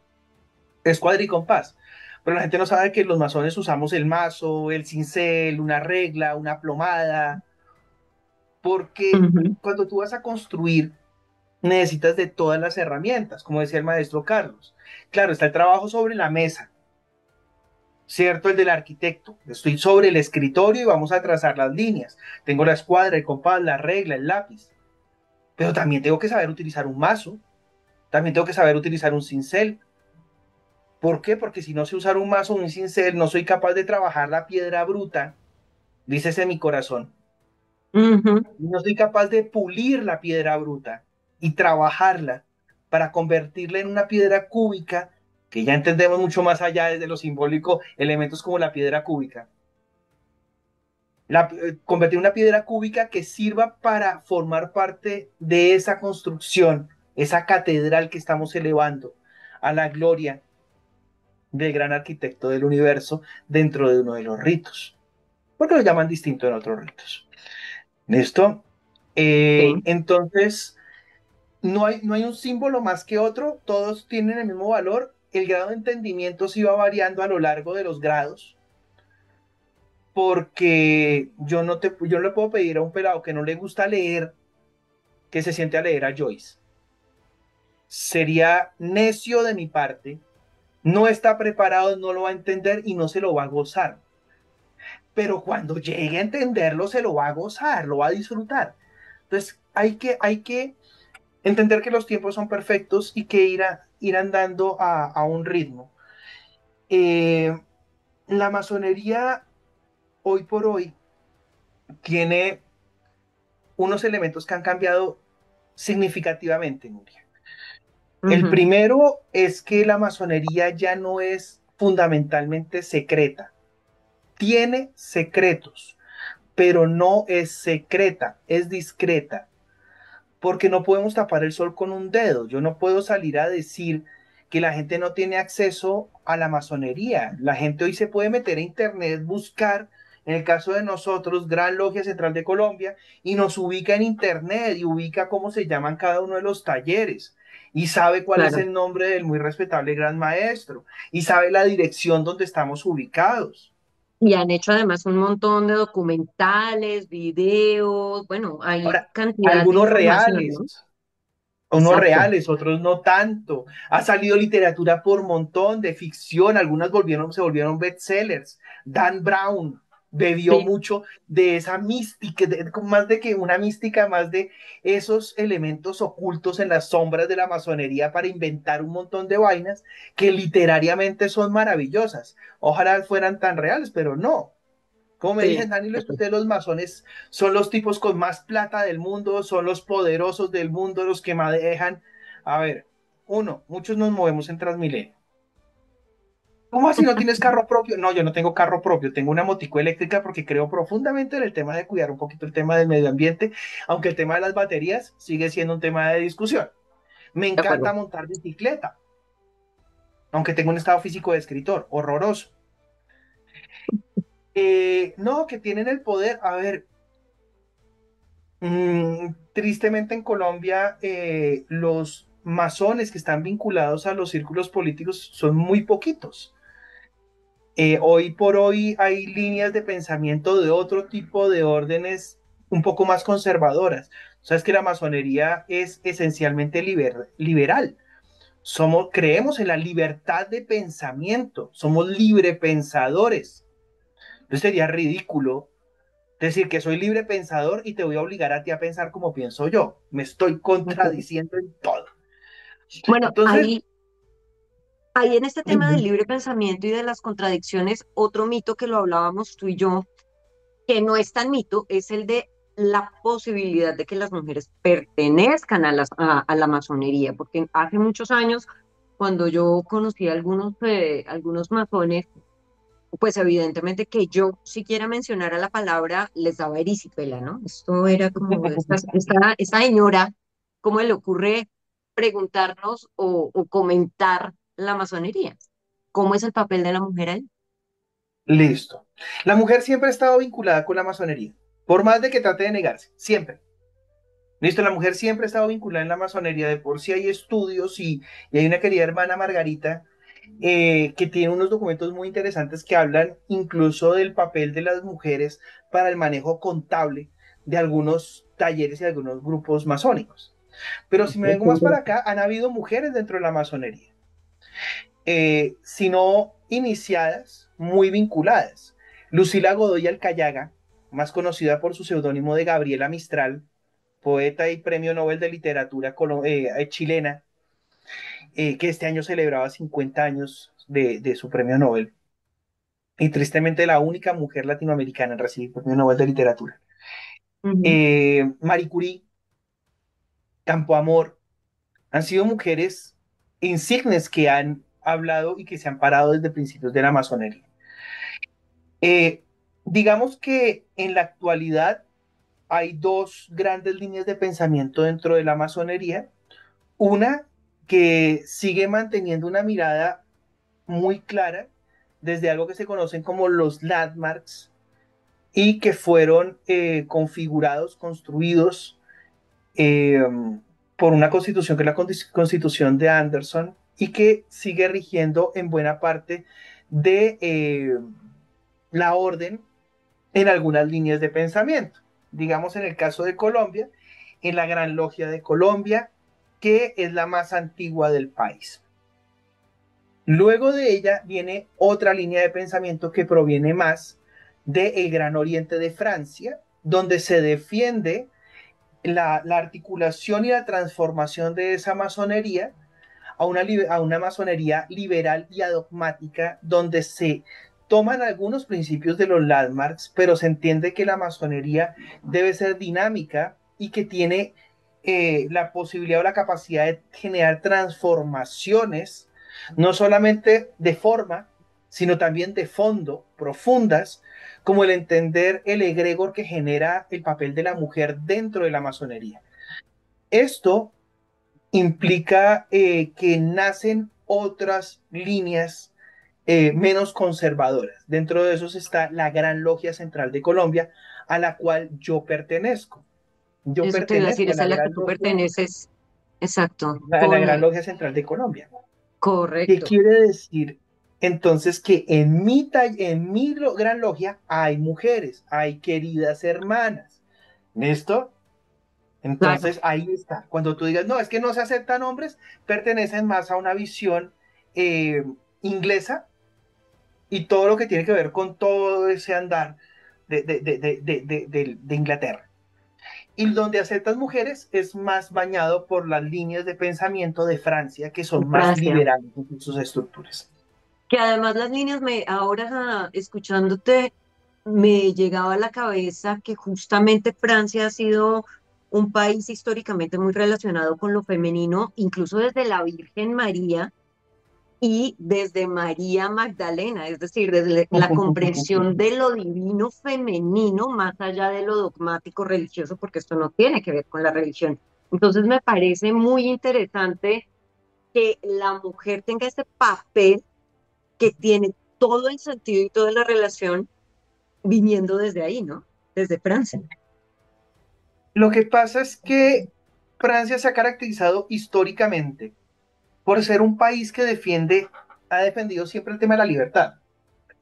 ve escuadra y compás. Pero la gente no sabe que los masones usamos el mazo, el cincel, una regla, una plomada, porque Ujú. cuando tú vas a construir necesitas de todas las herramientas, como decía el maestro Carlos. Claro, está el trabajo sobre la mesa, ¿cierto? El del arquitecto. Estoy sobre el escritorio y vamos a trazar las líneas. Tengo la escuadra, el compás, la regla, el lápiz. Pero también tengo que saber utilizar un mazo, también tengo que saber utilizar un cincel. ¿Por qué? Porque si no sé usar un mazo o un cincel, no soy capaz de trabajar la piedra bruta, dícese mi corazón. Ujú. No soy capaz de pulir la piedra bruta y trabajarla para convertirla en una piedra cúbica, que ya entendemos mucho más allá desde lo simbólico, elementos como la piedra cúbica. Convertir una piedra cúbica que sirva para formar parte de esa construcción, esa catedral que estamos elevando a la gloria del gran arquitecto del universo dentro de uno de los ritos, porque lo llaman distinto en otros ritos. ¿Listo? Sí. Entonces, no hay un símbolo más que otro, todos tienen el mismo valor, el grado de entendimiento sí va variando a lo largo de los grados, porque yo no le puedo pedir a un pelado que no le gusta leer, que se siente a leer a Joyce. Sería necio de mi parte, no está preparado, no lo va a entender y no se lo va a gozar. Pero cuando llegue a entenderlo, se lo va a gozar, lo va a disfrutar. Entonces, hay que entender que los tiempos son perfectos y que ir andando a un ritmo. Eh, la masonería hoy por hoy tiene unos elementos que han cambiado significativamente, Nuria. El Ujú. primero es que la masonería ya no es fundamentalmente secreta. Tiene secretos, pero no es secreta, es discreta. Porque no podemos tapar el sol con un dedo. Yo no puedo salir a decir que la gente no tiene acceso a la masonería. La gente hoy se puede meter a internet, buscar, en el caso de nosotros, Gran Logia Central de Colombia, y nos ubica en internet y ubica cómo se llaman cada uno de los talleres. Y sabe cuál es Claro. el nombre del muy respetable gran maestro. Y sabe la dirección donde estamos ubicados. Y han hecho además un montón de documentales, videos, bueno, hay Ahora, cantidad de algunos información, reales, ¿no? unos Exacto. reales, otros no tanto. Ha salido literatura por montón de ficción, algunas se volvieron bestsellers. Dan Brown bebió Sí, mucho de esa mística, más de que una mística, más de esos elementos ocultos en las sombras de la masonería para inventar un montón de vainas que literariamente son maravillosas. Ojalá fueran tan reales, pero no. Como me dicen, sí. Dani, lo escuché, los masones son los tipos con más plata del mundo, son los poderosos del mundo, los que manejan. A ver, Uno, muchos nos movemos en Transmilenio. ¿Cómo así no tienes carro propio? No, yo no tengo carro propio, tengo una motico eléctrica porque creo profundamente en el tema de cuidar un poquito el tema del medio ambiente, aunque el tema de las baterías sigue siendo un tema de discusión. Me De acuerdo. encanta montar bicicleta, aunque tengo un estado físico de escritor, horroroso. No, que tienen el poder. A ver, tristemente en Colombia los masones que están vinculados a los círculos políticos son muy poquitos. Hoy por hoy hay líneas de pensamiento de otro tipo de órdenes un poco más conservadoras. Sabes que la masonería es esencialmente liberal. Creemos en la libertad de pensamiento, somos librepensadores. Entonces sería ridículo decir que soy libre pensador y te voy a obligar a ti a pensar como pienso yo. Me estoy Entiendo. contradiciendo en todo. Bueno, Entonces, ahí en este tema del libre pensamiento y de las contradicciones, otro mito que lo hablábamos tú y yo, que no es tan mito, es el de la posibilidad de que las mujeres pertenezcan a la masonería, porque hace muchos años, cuando yo conocí a algunos masones, pues evidentemente que yo siquiera mencionara la palabra les daba erisipela, ¿no? Esto era como, esta señora, ¿cómo le ocurre preguntarnos o comentar la masonería? ¿Cómo es el papel de la mujer ahí? listo. La mujer siempre ha estado vinculada con la masonería, por más de que trate de negarse, siempre. Listo, la mujer siempre ha estado vinculada en la masonería, de por sí hay estudios y hay una querida hermana Margarita que tiene unos documentos muy interesantes que hablan incluso del papel de las mujeres para el manejo contable de algunos talleres y algunos grupos masónicos. Pero si me vengo más para acá, han habido mujeres dentro de la masonería, sino iniciadas, muy vinculadas. Lucila Godoy Alcayaga, más conocida por su seudónimo de Gabriela Mistral, poeta y premio Nobel de Literatura chilena, que este año celebraba 50 años de su premio Nobel. Y tristemente la única mujer latinoamericana en recibir el premio Nobel de Literatura. Ujú. Marie Curie, Campo Amor, han sido mujeres insignes que han hablado y que se han parado desde principios de la masonería. Eh, digamos que en la actualidad hay dos grandes líneas de pensamiento dentro de la masonería. Una que sigue manteniendo una mirada muy clara desde algo que se conocen como los landmarks y que fueron configurados, construidos eh, por una constitución que es la constitución de Anderson y que sigue rigiendo en buena parte de la orden en algunas líneas de pensamiento. Digamos en el caso de Colombia, en la Gran Logia de Colombia, que es la más antigua del país. Luego de ella viene otra línea de pensamiento que proviene más del Gran Oriente de Francia, donde se defiende la articulación y la transformación de esa masonería a una masonería liberal y adogmática, donde se toman algunos principios de los landmarks, pero se entiende que la masonería debe ser dinámica y que tiene la posibilidad o la capacidad de generar transformaciones, no solamente de forma, sino también de fondo, profundas, como el entender el egregor que genera el papel de la mujer dentro de la masonería. Esto implica que nacen otras líneas menos conservadoras. Dentro de esos está la Gran Logia Central de Colombia, a la cual yo pertenezco. Yo Eso te iba a decir, pertenezco esa es la que tú perteneces. Exacto, a la Gran Logia Central de Colombia. ¿Qué correcto. quiere decir? Entonces que en mi Gran Logia hay mujeres, hay queridas hermanas. ¿Listo? Claro. Entonces ahí está. Cuando tú digas, no, es que no se aceptan hombres, pertenecen más a una visión eh, inglesa y todo lo que tiene que ver con todo ese andar de Inglaterra. Y donde aceptas mujeres es más bañado por las líneas de pensamiento de Francia, que son más Francia. liberales en sus estructuras. Que además las líneas ahora escuchándote, me llegaba a la cabeza que justamente Francia ha sido un país históricamente muy relacionado con lo femenino, incluso desde la Virgen María y desde María Magdalena, es decir, desde la comprensión de lo divino femenino más allá de lo dogmático religioso, porque esto no tiene que ver con la religión. Entonces me parece muy interesante que la mujer tenga este papel que tiene todo el sentido y toda la relación viniendo desde ahí, ¿no? Desde Francia. Lo que pasa es que Francia se ha caracterizado históricamente por ser un país que ha defendido siempre el tema de la libertad.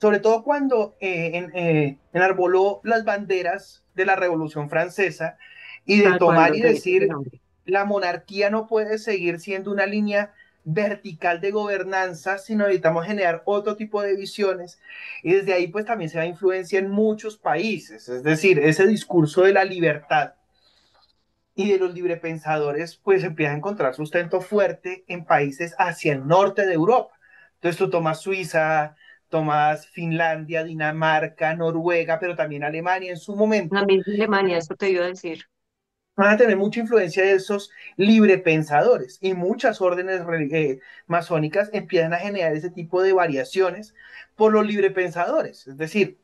Sobre todo cuando enarboló las banderas de la Revolución Francesa y de Tal cual, tomar los y derechos del decir, hombre. la monarquía no puede seguir siendo una línea vertical de gobernanza, sino necesitamos generar otro tipo de visiones. Y desde ahí pues también se da influencia en muchos países, es decir, ese discurso de la libertad y de los librepensadores, pues empieza a encontrar sustento fuerte en países hacia el norte de Europa. Entonces tú tomas Suiza, tomas Finlandia, Dinamarca, Noruega, pero también Alemania en su La momento, misma Alemania, eso te iba a decir. van a tener mucha influencia de esos librepensadores y muchas órdenes masónicas empiezan a generar ese tipo de variaciones por los librepensadores, es decir,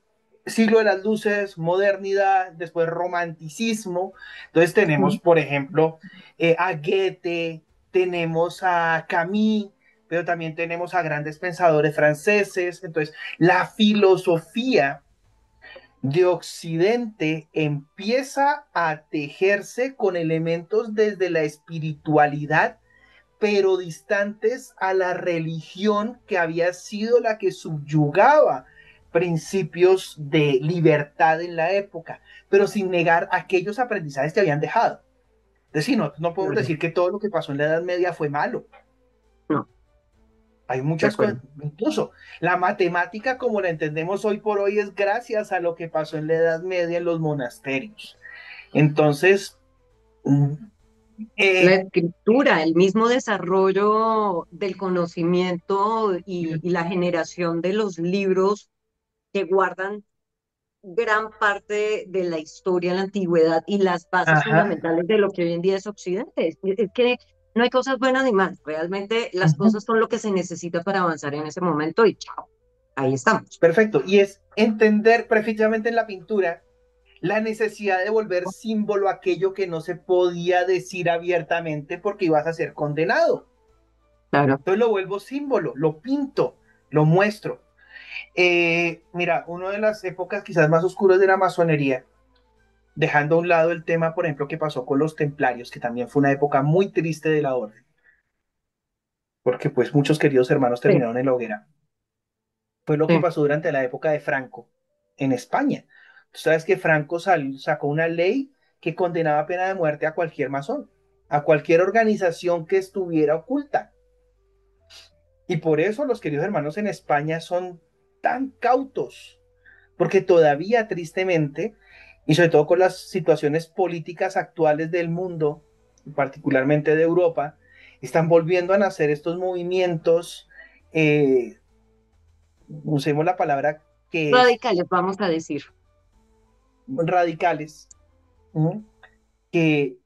siglo de las luces, modernidad, después romanticismo. Entonces tenemos, Ujú. por ejemplo, a Goethe, tenemos a Camus, pero también tenemos a grandes pensadores franceses. Entonces, la filosofía de Occidente empieza a tejerse con elementos desde la espiritualidad, pero distantes a la religión que había sido la que subyugaba principios de libertad en la época, pero sin negar aquellos aprendizajes que habían dejado. Es decir, no podemos Claro. decir que todo lo que pasó en la Edad Media fue malo. No, Hay de muchas acuerdo. cosas, incluso la matemática como la entendemos hoy por hoy es gracias a lo que pasó en la Edad Media en los monasterios. Entonces, mm, La eh, escritura, el mismo desarrollo del conocimiento y la generación de los libros que guardan gran parte de la historia de la antigüedad y las bases ajá, fundamentales de lo que hoy en día es Occidente. Es que no hay cosas buenas ni malas, realmente las uh-huh, cosas son lo que se necesita para avanzar en ese momento y chao, ahí estamos. perfecto. Y es entender precisamente en la pintura la necesidad de volver símbolo aquello que no se podía decir abiertamente porque ibas a ser condenado. Claro. Entonces lo vuelvo símbolo, lo pinto, lo muestro. Mira, una de las épocas quizás más oscuras de la masonería, dejando a un lado el tema, por ejemplo, que pasó con los templarios, que también fue una época muy triste de la orden, porque pues muchos queridos hermanos Sí, terminaron en la hoguera. Fue lo que sí. pasó durante la época de Franco en España. Tú sabes que Franco sacó una ley que condenaba pena de muerte a cualquier masón, a cualquier organización que estuviera oculta. Y por eso los queridos hermanos en España son tan cautos, porque todavía tristemente, y sobre todo con las situaciones políticas actuales del mundo, particularmente de Europa, están volviendo a nacer estos movimientos, eh, usemos la palabra que es Radicales, vamos a decir. radicales, ¿no? que,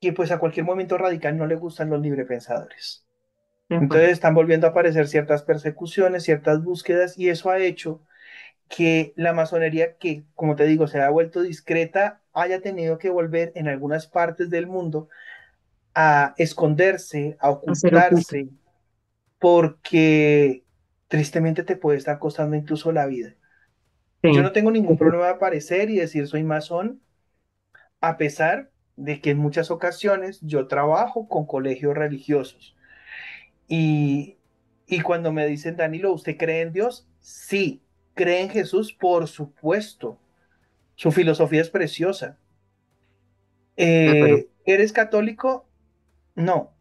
que pues a cualquier momento radical no le gustan los librepensadores. De Entonces acuerdo. están volviendo a aparecer ciertas persecuciones, ciertas búsquedas, y eso ha hecho que la masonería, que como te digo, se ha vuelto discreta, haya tenido que volver en algunas partes del mundo a esconderse, a Hacer oculto. ocultarse, porque tristemente te puede estar costando incluso la vida. Yo Sí, no tengo ningún problema de aparecer y decir soy masón, a pesar de que en muchas ocasiones yo trabajo con colegios religiosos. Y, y cuando me dicen, Danilo, ¿usted cree en Dios? Sí. ¿Cree en Jesús? Por supuesto. Su filosofía es preciosa. de acuerdo. ¿Eres católico? No.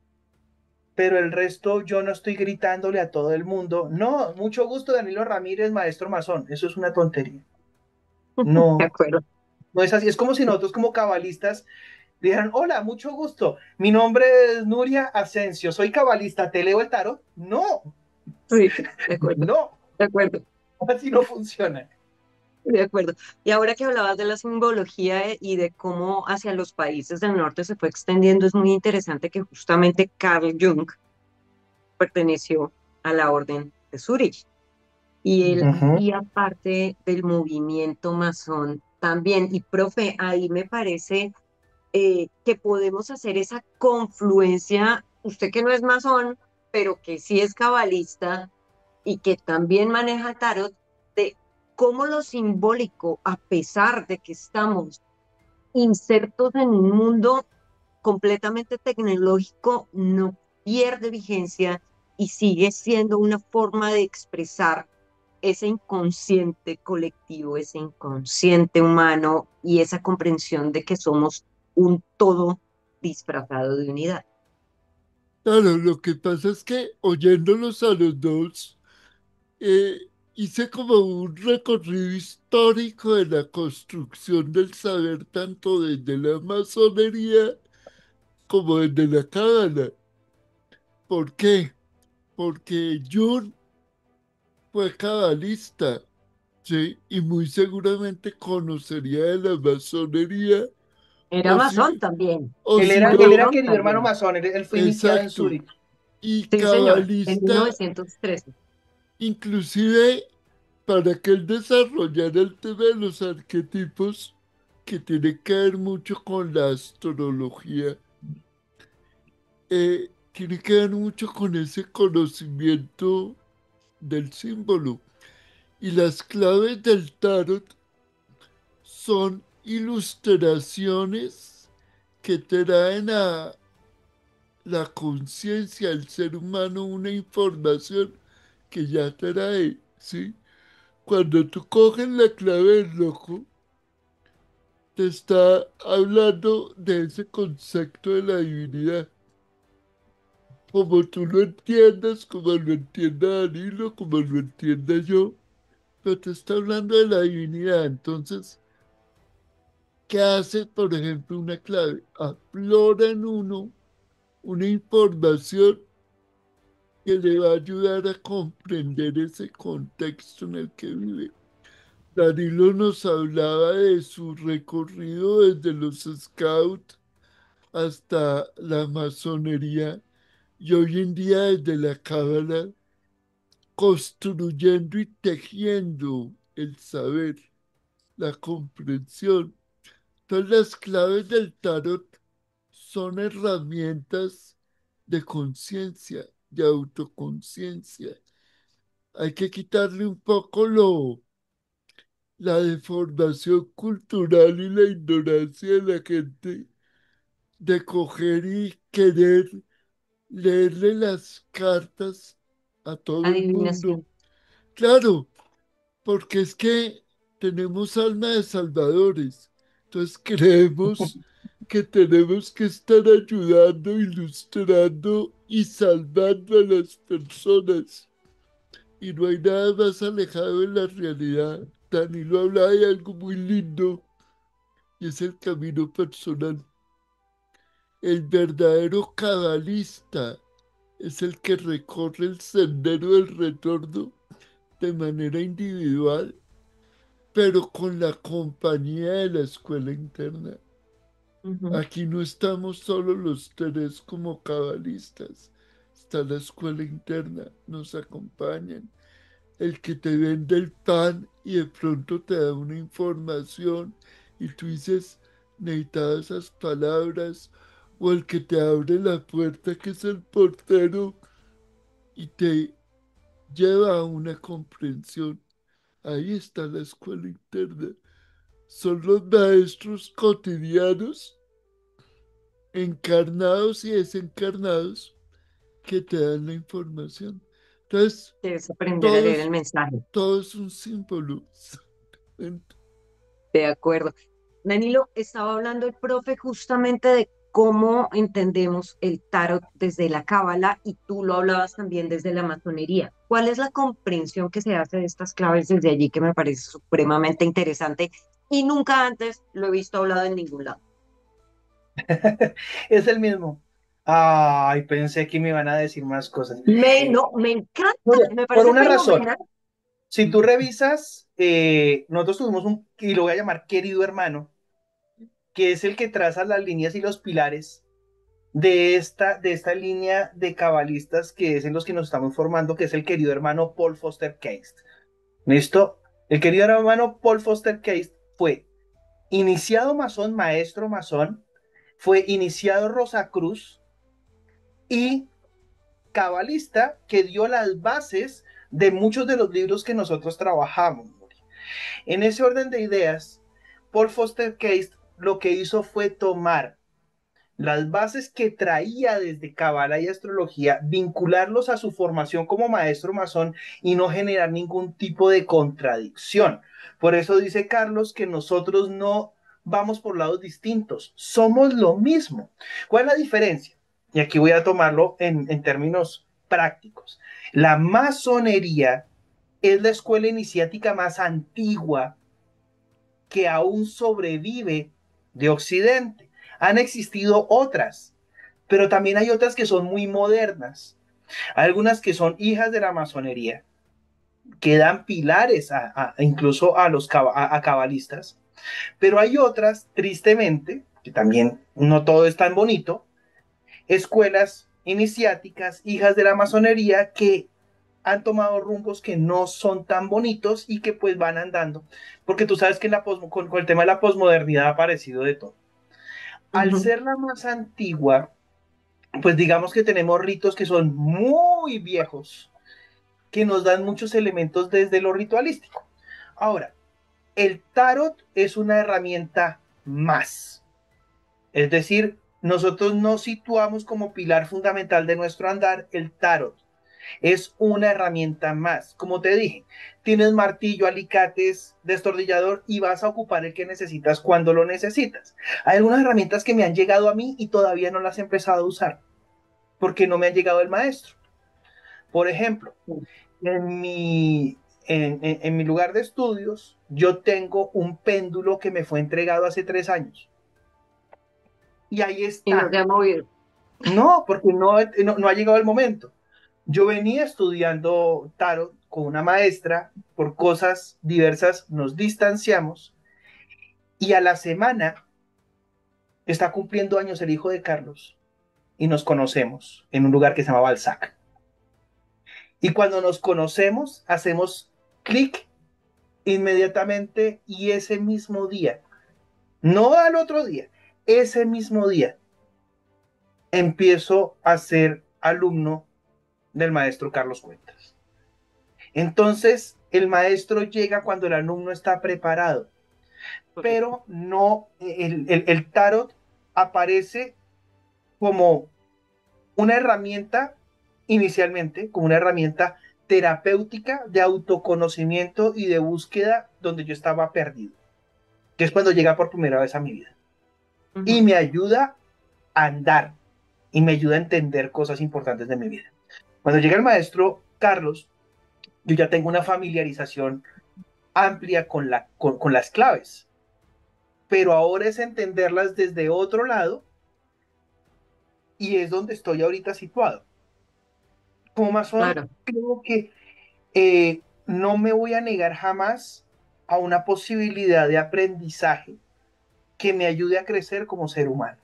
Pero el resto yo no estoy gritándole a todo el mundo. No, mucho gusto, Danilo Ramírez, maestro masón. Eso es una tontería. De No, acuerdo. no es así. Es como si nosotros como cabalistas dijeran, hola, mucho gusto. Mi nombre es Nuria Asensio. Soy cabalista. ¿Te leo el tarot? No, Sí, de acuerdo. no. De acuerdo. Así no funciona. De acuerdo. Y ahora que hablabas de la simbología y de cómo hacia los países del norte se fue extendiendo, es muy interesante que justamente Carl Jung perteneció a la Orden de Zúrich. Y él Ujú. hacía parte del movimiento masón también. Y profe, ahí me parece que podemos hacer esa confluencia, usted que no es masón, pero que sí es cabalista y que también maneja tarot, de cómo lo simbólico, a pesar de que estamos insertos en un mundo completamente tecnológico, no pierde vigencia y sigue siendo una forma de expresar ese inconsciente colectivo, ese inconsciente humano y esa comprensión de que somos un todo disfrazado de unidad. Claro, lo que pasa es que oyéndolos a los dos, eh, hice como un recorrido histórico de la construcción del saber tanto desde la masonería como desde la cábala. ¿Por qué? Porque Jung fue cabalista, ¿sí? Y muy seguramente conocería de la masonería, Era o masón si, también, o Él si era, fue él no, era masón querido hermano también. masón, él fue iniciado en exacto. Zúrich. Y Sí, señor, en cabalista, 1913. inclusive para que él desarrollara el tema de los arquetipos, que tiene que ver mucho con la astrología, tiene que ver mucho con ese conocimiento del símbolo. Y las claves del tarot son ilustraciones que traen a la conciencia del ser humano una información que ya trae, ¿sí? Cuando tú coges la clave del loco, te está hablando de ese concepto de la divinidad. Como tú lo entiendas, como lo entienda Danilo, como lo entienda yo, pero te está hablando de la divinidad. Entonces, ¿qué hace, por ejemplo, una clave? Aflora en uno una información que le va a ayudar a comprender ese contexto en el que vive. Danilo nos hablaba de su recorrido desde los scouts hasta la masonería y hoy en día desde la cábala, construyendo y tejiendo el saber, la comprensión. Entonces las claves del tarot son herramientas de conciencia, de autoconciencia. Hay que quitarle un poco la deformación cultural y la ignorancia de la gente de coger y querer leerle las cartas a todo el mundo. Adivinación. Claro, porque es que tenemos alma de salvadores. Entonces creemos que tenemos que estar ayudando, ilustrando y salvando a las personas. Y no hay nada más alejado de la realidad. Danilo habla de algo muy lindo y es el camino personal. El verdadero cabalista es el que recorre el sendero del retorno de manera individual, pero con la compañía de la escuela interna. Ujú. Aquí no estamos solo los tres como cabalistas, está la escuela interna, nos acompañan. El que te vende el pan y de pronto te da una información y tú dices, necesitaba esas palabras, o el que te abre la puerta, que es el portero, y te lleva a una comprensión. Ahí está la escuela interna. Son los maestros cotidianos, encarnados y desencarnados, que te dan la información. Entonces, Debes aprender a todo leer el es, mensaje. todo es un símbolo. De acuerdo. Danilo, estaba hablando el profe justamente de cómo entendemos el tarot desde la cábala y tú lo hablabas también desde la masonería. ¿Cuál es la comprensión que se hace de estas claves desde allí que me parece supremamente interesante y nunca antes lo he visto hablado en ningún lado? Es el mismo. Ay, pensé que me iban a decir más cosas. No, me encanta, Mira, me por parece una razón. fenomenal. Si tú revisas, nosotros tuvimos y lo voy a llamar querido hermano, que es el que traza las líneas y los pilares de esta línea de cabalistas que es en los que nos estamos formando, que es el querido hermano Paul Foster Case. ¿Listo? El querido hermano Paul Foster Case fue iniciado masón, maestro masón, fue iniciado Rosacruz y cabalista que dio las bases de muchos de los libros que nosotros trabajamos. En ese orden de ideas, Paul Foster Case lo que hizo fue tomar las bases que traía desde Cábala y astrología, vincularlos a su formación como maestro masón y no generar ningún tipo de contradicción. Por eso dice Carlos que nosotros no vamos por lados distintos, somos lo mismo. ¿Cuál es la diferencia? Y aquí voy a tomarlo en términos prácticos. La masonería es la escuela iniciática más antigua que aún sobrevive de Occidente. Han existido otras, pero también hay otras que son muy modernas. Hay algunas que son hijas de la masonería, que dan pilares incluso a cabalistas, pero hay otras, tristemente, que también no todo es tan bonito, escuelas iniciáticas, hijas de la masonería, que han tomado rumbos que no son tan bonitos y que pues van andando, porque tú sabes que con el tema de la posmodernidad ha aparecido de todo. Al Ujú. ser la más antigua, pues digamos que tenemos ritos que son muy viejos, que nos dan muchos elementos desde lo ritualístico. Ahora, el tarot es una herramienta más, es decir, nosotros no situamos como pilar fundamental de nuestro andar el tarot. Es una herramienta más. Como te dije, tienes martillo, alicates, destornillador y vas a ocupar el que necesitas cuando lo necesitas. Hay algunas herramientas que me han llegado a mí y todavía no las he empezado a usar porque no me ha llegado el maestro. Por ejemplo, en mi lugar de estudios, yo tengo un péndulo que me fue entregado hace 3 años. Y ahí Y no se está. ha movido. No, porque no ha llegado el momento. Yo venía estudiando tarot con una maestra, por cosas diversas nos distanciamos y a la semana está cumpliendo años el hijo de Carlos y nos conocemos en un lugar que se llama Balzac. Y cuando nos conocemos, hacemos clic inmediatamente y ese mismo día, no al otro día, ese mismo día, empiezo a ser alumno del maestro Carlos Cuentas. Entonces, el maestro llega cuando el alumno está preparado, Correcto. pero no, el tarot aparece como una herramienta, inicialmente, como una herramienta terapéutica de autoconocimiento y de búsqueda donde yo estaba perdido, que es cuando llega por primera vez a mi vida. Y Ujú. me ayuda a andar y me ayuda a entender cosas importantes de mi vida. Cuando llega el maestro Carlos, yo ya tengo una familiarización amplia con las claves, pero ahora es entenderlas desde otro lado y es donde estoy ahorita situado. Como masón, Claro. creo que no me voy a negar jamás a una posibilidad de aprendizaje que me ayude a crecer como ser humano.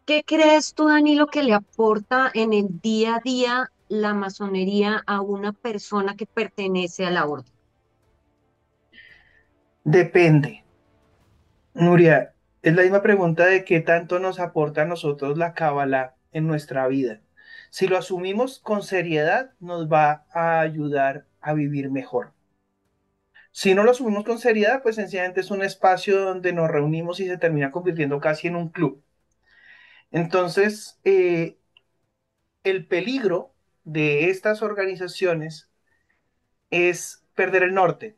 ¿Qué crees tú, Danilo, que le aporta en el día a día la masonería a una persona que pertenece a la orden? Depende. Nuria, es la misma pregunta de qué tanto nos aporta a nosotros la cábala en nuestra vida. Si lo asumimos con seriedad, nos va a ayudar a vivir mejor. Si no lo asumimos con seriedad, pues sencillamente es un espacio donde nos reunimos y se termina convirtiendo casi en un club. Entonces, el peligro de estas organizaciones es perder el norte,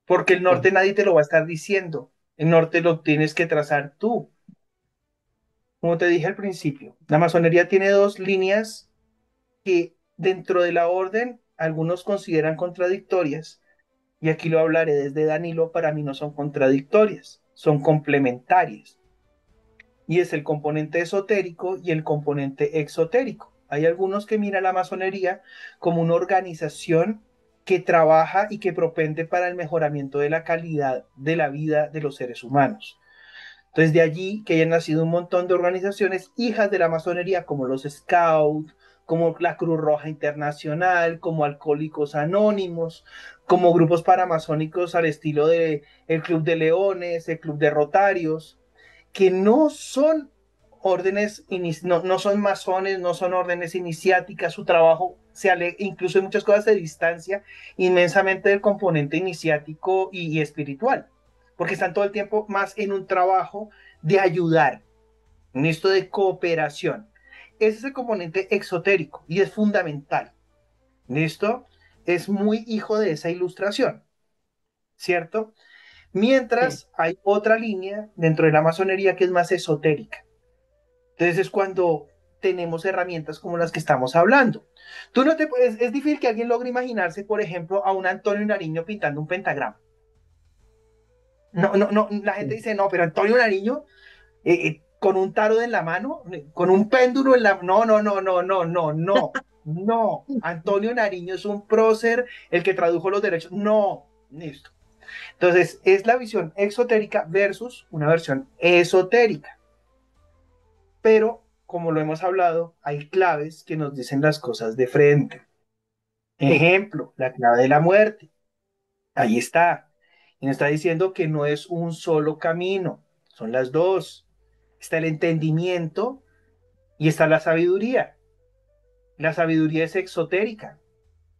porque el Sí. norte nadie te lo va a estar diciendo. El norte lo tienes que trazar tú. Como te dije al principio, la masonería tiene dos líneas que dentro de la orden algunos consideran contradictorias, y aquí lo hablaré desde Danilo, para mí no son contradictorias, son complementarias, y es el componente esotérico y el componente exotérico. Hay algunos que miran la masonería como una organización que trabaja y que propende para el mejoramiento de la calidad de la vida de los seres humanos. Entonces, de allí que hayan nacido un montón de organizaciones hijas de la masonería, como los Scouts, como la Cruz Roja Internacional, como Alcohólicos Anónimos, como grupos paramasónicos al estilo de el Club de Leones, el Club de Rotarios, que no son órdenes, no son masones, no son órdenes iniciáticas, su trabajo incluso en muchas cosas se distancia inmensamente del componente iniciático y espiritual, porque están todo el tiempo más en un trabajo de ayudar, en esto de cooperación. Ese es el componente exotérico y es fundamental. ¿Listo? Es muy hijo de esa ilustración, ¿cierto? Sí, Mientras hay otra línea dentro de la masonería que es más esotérica. Entonces es cuando tenemos herramientas como las que estamos hablando. Tú no te puedes, es difícil que alguien logre imaginarse, por ejemplo, a un Antonio Nariño pintando un pentagrama. No, no, no, la gente sí. dice, no, pero Antonio Nariño con un tarot en la mano, con un péndulo en la... No, no, no, no, no, no, no, no. Antonio Nariño es un prócer, el que tradujo los derechos. No, listo. Entonces, es la visión exotérica versus una versión esotérica. Pero, como lo hemos hablado, hay claves que nos dicen las cosas de frente. Sí. Ejemplo, la clave de la muerte. Ahí está. Y nos está diciendo que no es un solo camino, son las dos. Está el entendimiento y está la sabiduría. La sabiduría es exotérica.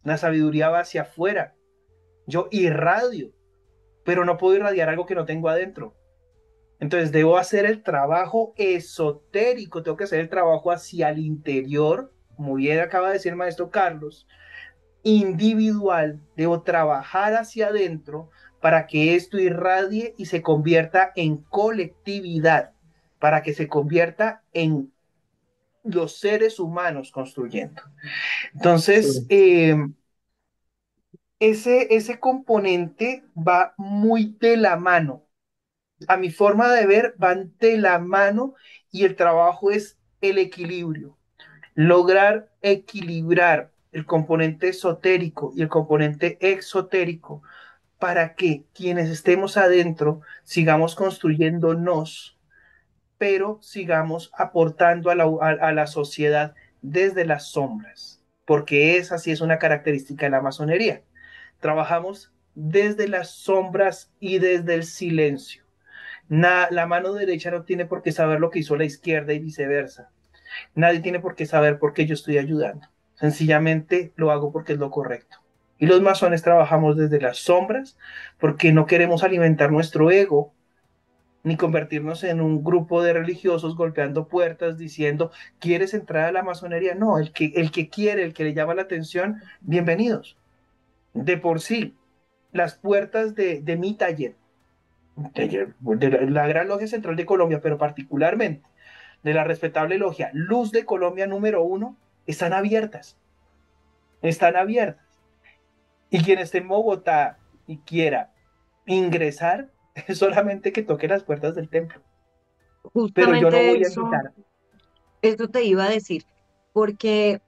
La sabiduría va hacia afuera. Yo irradio, pero no puedo irradiar algo que no tengo adentro. Entonces debo hacer el trabajo esotérico, tengo que hacer el trabajo hacia el interior, como bien acaba de decir el maestro Carlos, individual, debo trabajar hacia adentro para que esto irradie y se convierta en colectividad, para que se convierta en los seres humanos construyendo. Entonces, Sí. ese componente va muy de la mano. A mi forma de ver, van de la mano y el trabajo es el equilibrio. Lograr equilibrar el componente esotérico y el componente exotérico para que quienes estemos adentro sigamos construyéndonos, pero sigamos aportando a la sociedad desde las sombras, porque esa sí es una característica de la masonería. Trabajamos desde las sombras y desde el silencio. La mano derecha no tiene por qué saber lo que hizo la izquierda y viceversa. Nadie tiene por qué saber por qué yo estoy ayudando. Sencillamente lo hago porque es lo correcto. Y los masones trabajamos desde las sombras porque no queremos alimentar nuestro ego ni convertirnos en un grupo de religiosos golpeando puertas diciendo, ¿quieres entrar a la masonería? No, el que quiere, el que le llama la atención, bienvenidos. De por sí, las puertas de mi taller, de la Gran Logia Central de Colombia, pero particularmente de la respetable logia Luz de Colombia número 1, están abiertas, están abiertas. Y quien esté en Bogotá y quiera ingresar, es solamente que toque las puertas del templo. Pero yo no Justamente voy a eso, invitar. eso te iba a decir, porque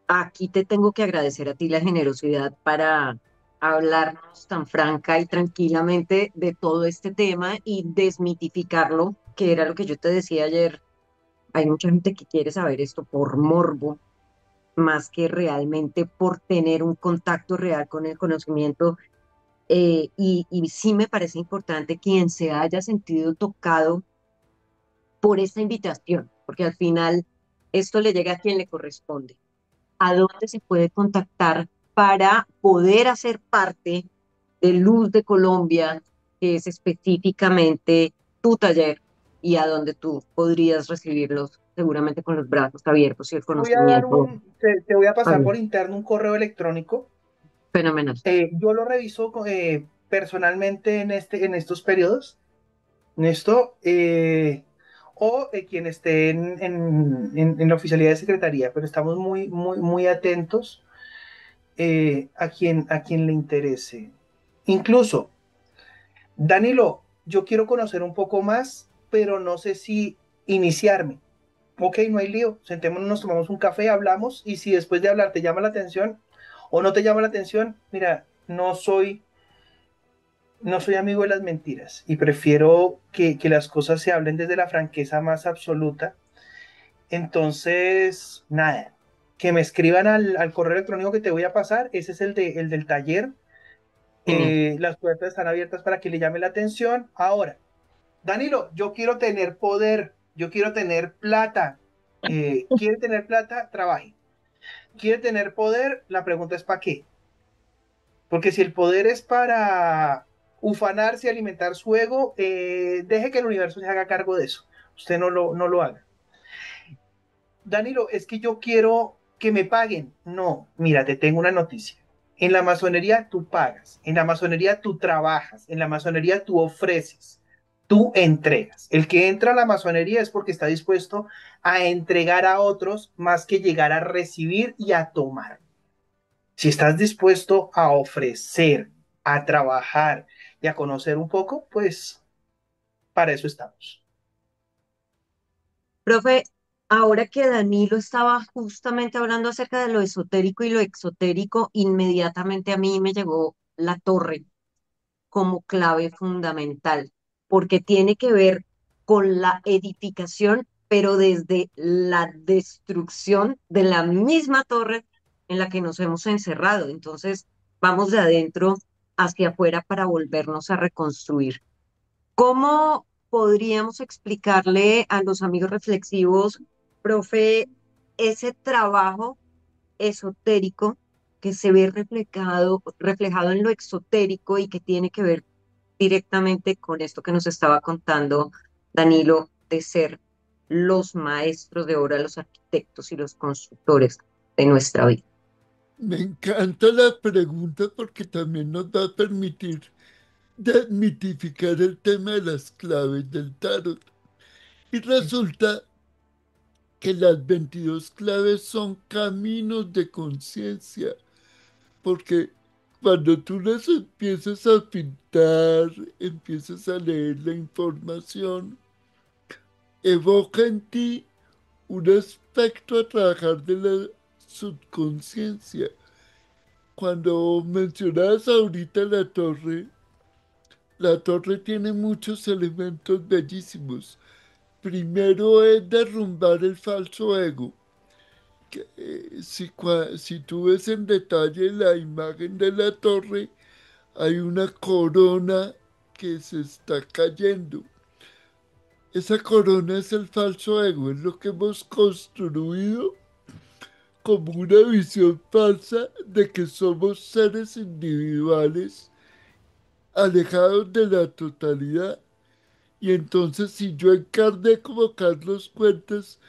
aquí te tengo que agradecer a ti la generosidad para hablarnos tan franca y tranquilamente de todo este tema y desmitificarlo, que era lo que yo te decía ayer. Hay mucha gente que quiere saber esto por morbo, más que realmente por tener un contacto real con el conocimiento. Y sí me parece importante quien se haya sentido tocado por esta invitación, porque al final esto le llega a quien le corresponde. ¿A dónde se puede contactar para poder hacer parte de Luz de Colombia, que es específicamente tu taller y a donde tú podrías recibirlos seguramente con los brazos abiertos y el Voy a dar conocimiento te voy a pasar por abierto? interno un correo electrónico. Fenomenal. Yo lo reviso personalmente en estos periodos. ¿En esto? O quien esté en la oficialidad de secretaría, pero estamos muy, muy, muy atentos a quien le interese. Incluso, Danilo, yo quiero conocer un poco más, pero no sé si iniciarme. ok, no hay lío, sentémonos, nos tomamos un café, hablamos y si después de hablar te llama la atención o no te llama la atención, mira, no soy amigo de las mentiras y prefiero que las cosas se hablen desde la franqueza más absoluta. Entonces, nada, que me escriban al correo electrónico que te voy a pasar, ese es el del taller. Genial. Las puertas están abiertas para que le llame la atención. Ahora, Danilo, yo quiero tener poder, yo quiero tener plata. ¿Quiere tener plata? Trabaje. ¿Quiere tener poder? La pregunta es ¿para qué? Porque si el poder es para ufanarse y alimentar su ego, deje que el universo se haga cargo de eso. Usted no lo haga. Danilo, es que yo quiero que me paguen. No, mira, te tengo una noticia. En la masonería tú pagas, en la masonería tú trabajas, en la masonería tú ofreces, tú entregas. El que entra a la masonería es porque está dispuesto a entregar a otros más que llegar a recibir y a tomar. Si estás dispuesto a ofrecer, a trabajar y a conocer un poco, pues para eso estamos. Profe, ahora que Danilo estaba justamente hablando acerca de lo esotérico y lo exotérico, inmediatamente a mí me llegó la torre como clave fundamental, porque tiene que ver con la edificación, pero desde la destrucción de la misma torre en la que nos hemos encerrado. Entonces, vamos de adentro hacia afuera para volvernos a reconstruir. ¿Cómo podríamos explicarle a los amigos reflexivos, profe, ese trabajo esotérico que se ve reflejado en lo exotérico y que tiene que ver directamente con esto que nos estaba contando Danilo, de ser los maestros de obra, los arquitectos y los constructores de nuestra vida? Me encanta la pregunta porque también nos va a permitir desmitificar el tema de las claves del tarot. Y resulta que las 22 claves son caminos de conciencia, porque cuando tú las empiezas a pintar, empiezas a leer la información, evoca en ti un aspecto a trabajar de la subconsciencia. Cuando mencionabas ahorita la torre tiene muchos elementos bellísimos. Primero es derrumbar el falso ego. Si tú ves en detalle la imagen de la torre, hay una corona que se está cayendo. Esa corona es el falso ego, es lo que hemos construido como una visión falsa de que somos seres individuales alejados de la totalidad. Y entonces si yo encarné como Carlos Cuentas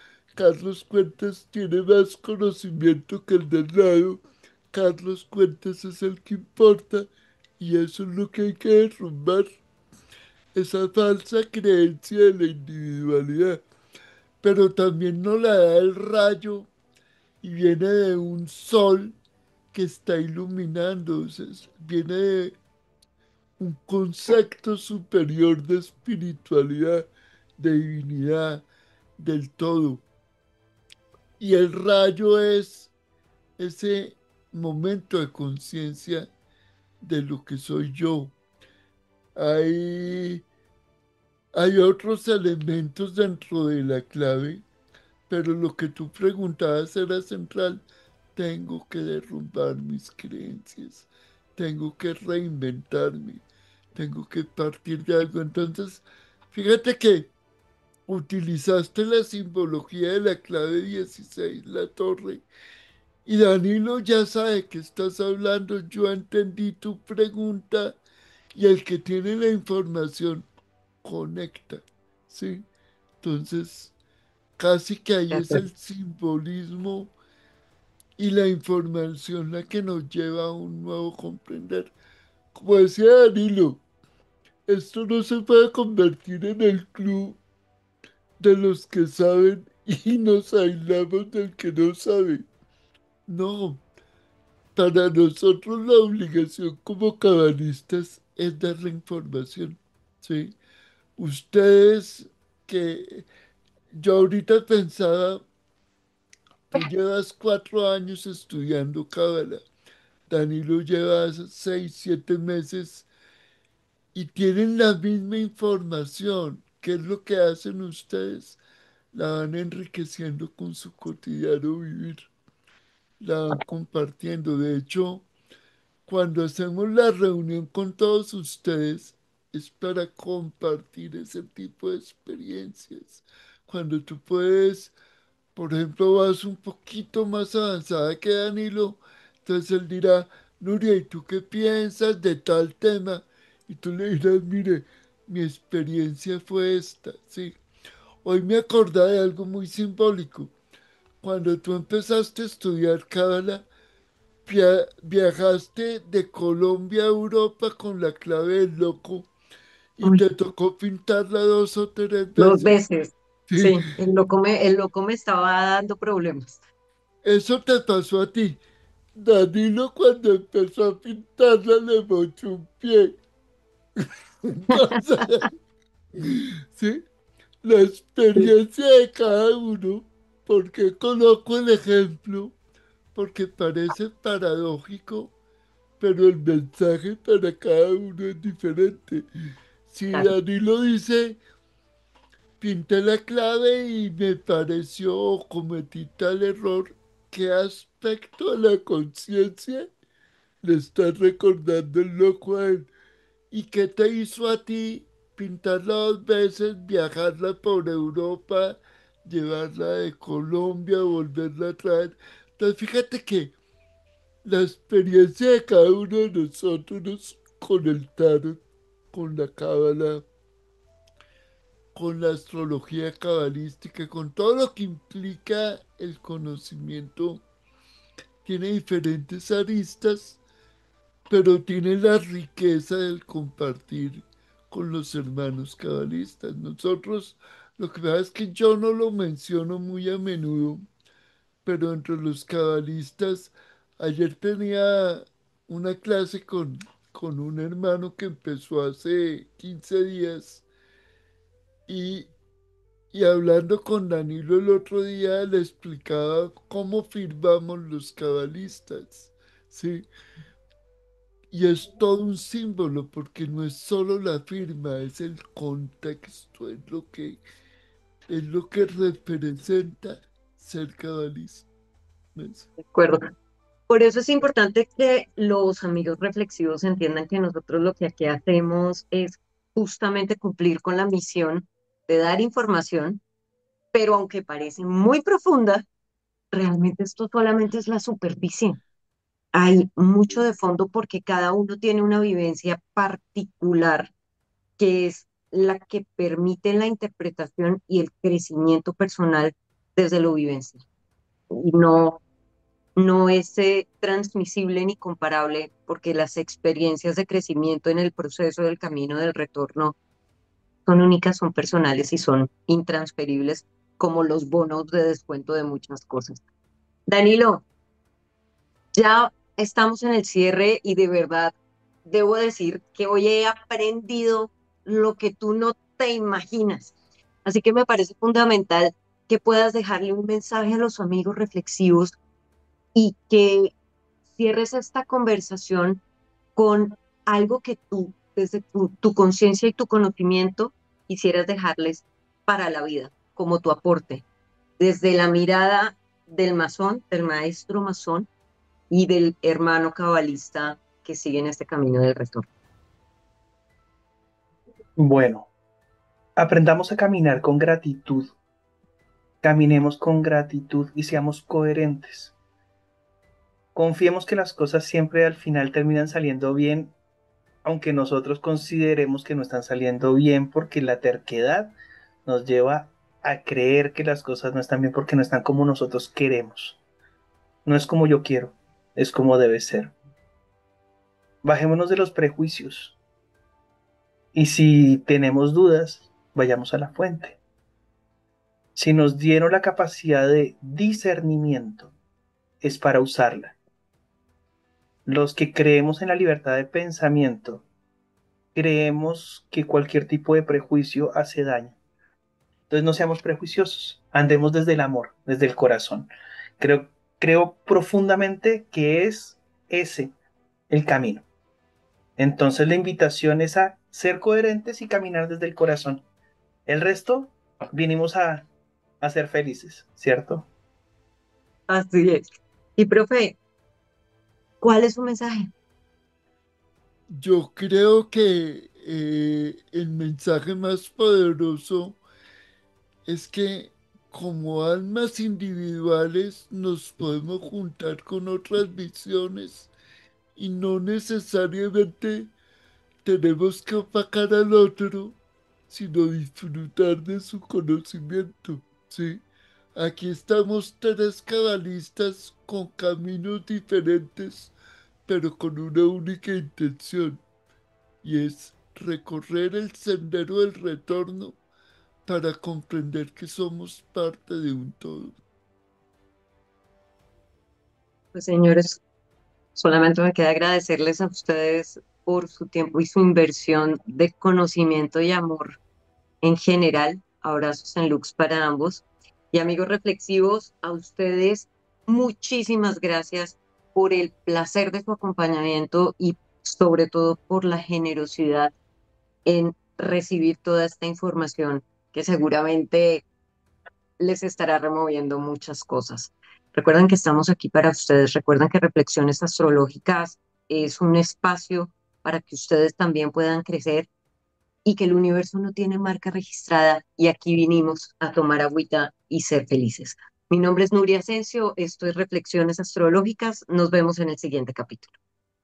tiene más conocimiento que el del lado, Carlos Cuentas es el que importa y eso es lo que hay que derrumbar, esa falsa creencia de la individualidad. Pero también nos la da el rayo y viene de un sol que está iluminando, o sea, viene de un concepto superior de espiritualidad, de divinidad, del todo. Y el rayo es ese momento de conciencia de lo que soy yo. Hay, hay otros elementos dentro de la clave, pero lo que tú preguntabas era central. Tengo que derrumbar mis creencias, tengo que reinventarme, tengo que partir de algo. Entonces, fíjate que utilizaste la simbología de la clave 16, la torre, y Danilo ya sabe que estás hablando. Yo entendí tu pregunta y el que tiene la información conecta, ¿sí? Entonces, casi que De ahí es acuerdo. el simbolismo y la información la que nos lleva a un nuevo comprender. Como decía Danilo, esto no se puede convertir en el club de los que saben y nos aislamos del que no sabe. No, para nosotros la obligación como cabalistas es dar la información, ¿sí? Ustedes que yo ahorita pensaba, tú llevas 4 años estudiando Cábala, Danilo lleva 6, 7 meses y tienen la misma información. ¿Qué es lo que hacen ustedes? La van enriqueciendo con su cotidiano vivir, la van compartiendo. De hecho, cuando hacemos la reunión con todos ustedes, es para compartir ese tipo de experiencias. Cuando tú puedes, por ejemplo, vas un poquito más avanzada que Danilo, entonces él dirá, Nuria, ¿y tú qué piensas de tal tema? Y tú le dirás, mire, mi experiencia fue esta, ¿sí? Hoy me acordé de algo muy simbólico. Cuando tú empezaste a estudiar Cábala, viajaste de Colombia a Europa con la clave del loco y Uy, te tocó pintarla 2 o 3 veces. 2 veces. Sí, Sí, el loco me estaba dando problemas. eso te pasó a ti. Danilo cuando empezó a pintarla le mochó un pie. Entonces, sí, la experiencia de cada uno, porque coloco el ejemplo, porque parece paradójico, pero el mensaje para cada uno es diferente. Si Claro, Danilo dice, pinté la clave y me pareció o cometí tal error, ¿qué aspecto de la conciencia le está recordando el loco a él? ¿Y qué te hizo a ti pintarla 2 veces, viajarla por Europa, llevarla de Colombia, volverla a traer? Entonces fíjate que la experiencia de cada uno de nosotros con el tarot, con la cábala, con la astrología cabalística, con todo lo que implica el conocimiento, tiene diferentes aristas, pero tiene la riqueza del compartir con los hermanos cabalistas. Nosotros, lo que pasa es que yo no lo menciono muy a menudo, pero entre los cabalistas, ayer tenía una clase con un hermano que empezó hace 15 días y, y hablando con Danilo el otro día le explicaba cómo firmamos los cabalistas, ¿sí? Y es todo un símbolo porque no es solo la firma, es el contexto, es lo que representa ser cabalista. ¿Ves? de acuerdo. Por eso es importante que los amigos reflexivos entiendan que nosotros lo que aquí hacemos es justamente cumplir con la misión de dar información, pero aunque parece muy profunda, realmente esto solamente es la superficie. Hay mucho de fondo porque cada uno tiene una vivencia particular que es la que permite la interpretación y el crecimiento personal desde lo vivencial. Y no es transmisible ni comparable porque las experiencias de crecimiento en el proceso del camino del retorno son únicas, son personales y son intransferibles como los bonos de descuento de muchas cosas. Danilo, ya estamos en el cierre y de verdad debo decir que hoy he aprendido lo que tú no te imaginas. Así que me parece fundamental que puedas dejarle un mensaje a los amigos reflexivos y que cierres esta conversación con algo que tú, desde tu conciencia y tu conocimiento, quisieras dejarles para la vida, como tu aporte, desde la mirada del masón, del maestro masón y del hermano cabalista que sigue en este camino del retorno. Bueno, aprendamos a caminar con gratitud, caminemos con gratitud y seamos coherentes. Confiemos que las cosas siempre al final terminan saliendo bien, aunque nosotros consideremos que no están saliendo bien porque la terquedad nos lleva a creer que las cosas no están bien porque no están como nosotros queremos. No es como yo quiero, es como debe ser. Bajémonos de los prejuicios y si tenemos dudas, vayamos a la fuente. Si nos dieron la capacidad de discernimiento, es para usarla. Los que creemos en la libertad de pensamiento, creemos que cualquier tipo de prejuicio hace daño. Entonces no seamos prejuiciosos, andemos desde el amor, desde el corazón. Creo profundamente que es ese el camino. Entonces la invitación es a ser coherentes y caminar desde el corazón. El resto, vinimos a ser felices, ¿cierto? Así es. Y profe, ¿cuál es su mensaje? Yo creo que el mensaje más poderoso es que como almas individuales nos podemos juntar con otras visiones y no necesariamente tenemos que opacar al otro, sino disfrutar de su conocimiento, ¿sí? Aquí estamos tres cabalistas con caminos diferentes, pero con una única intención, y es recorrer el sendero del retorno para comprender que somos parte de un todo. Pues señores, solamente me queda agradecerles a ustedes por su tiempo y su inversión de conocimiento y amor en general. Abrazos en Lux para ambos. Y amigos reflexivos, a ustedes muchísimas gracias por el placer de su acompañamiento y sobre todo por la generosidad en recibir toda esta información que seguramente les estará removiendo muchas cosas. Recuerden que estamos aquí para ustedes. Recuerden que Reflexiones Astrológicas es un espacio para que ustedes también puedan crecer y que el universo no tiene marca registrada y aquí vinimos a tomar agüita y ser felices. Mi nombre es Nuria Asensio, esto es Reflexiones Astrológicas, nos vemos en el siguiente capítulo.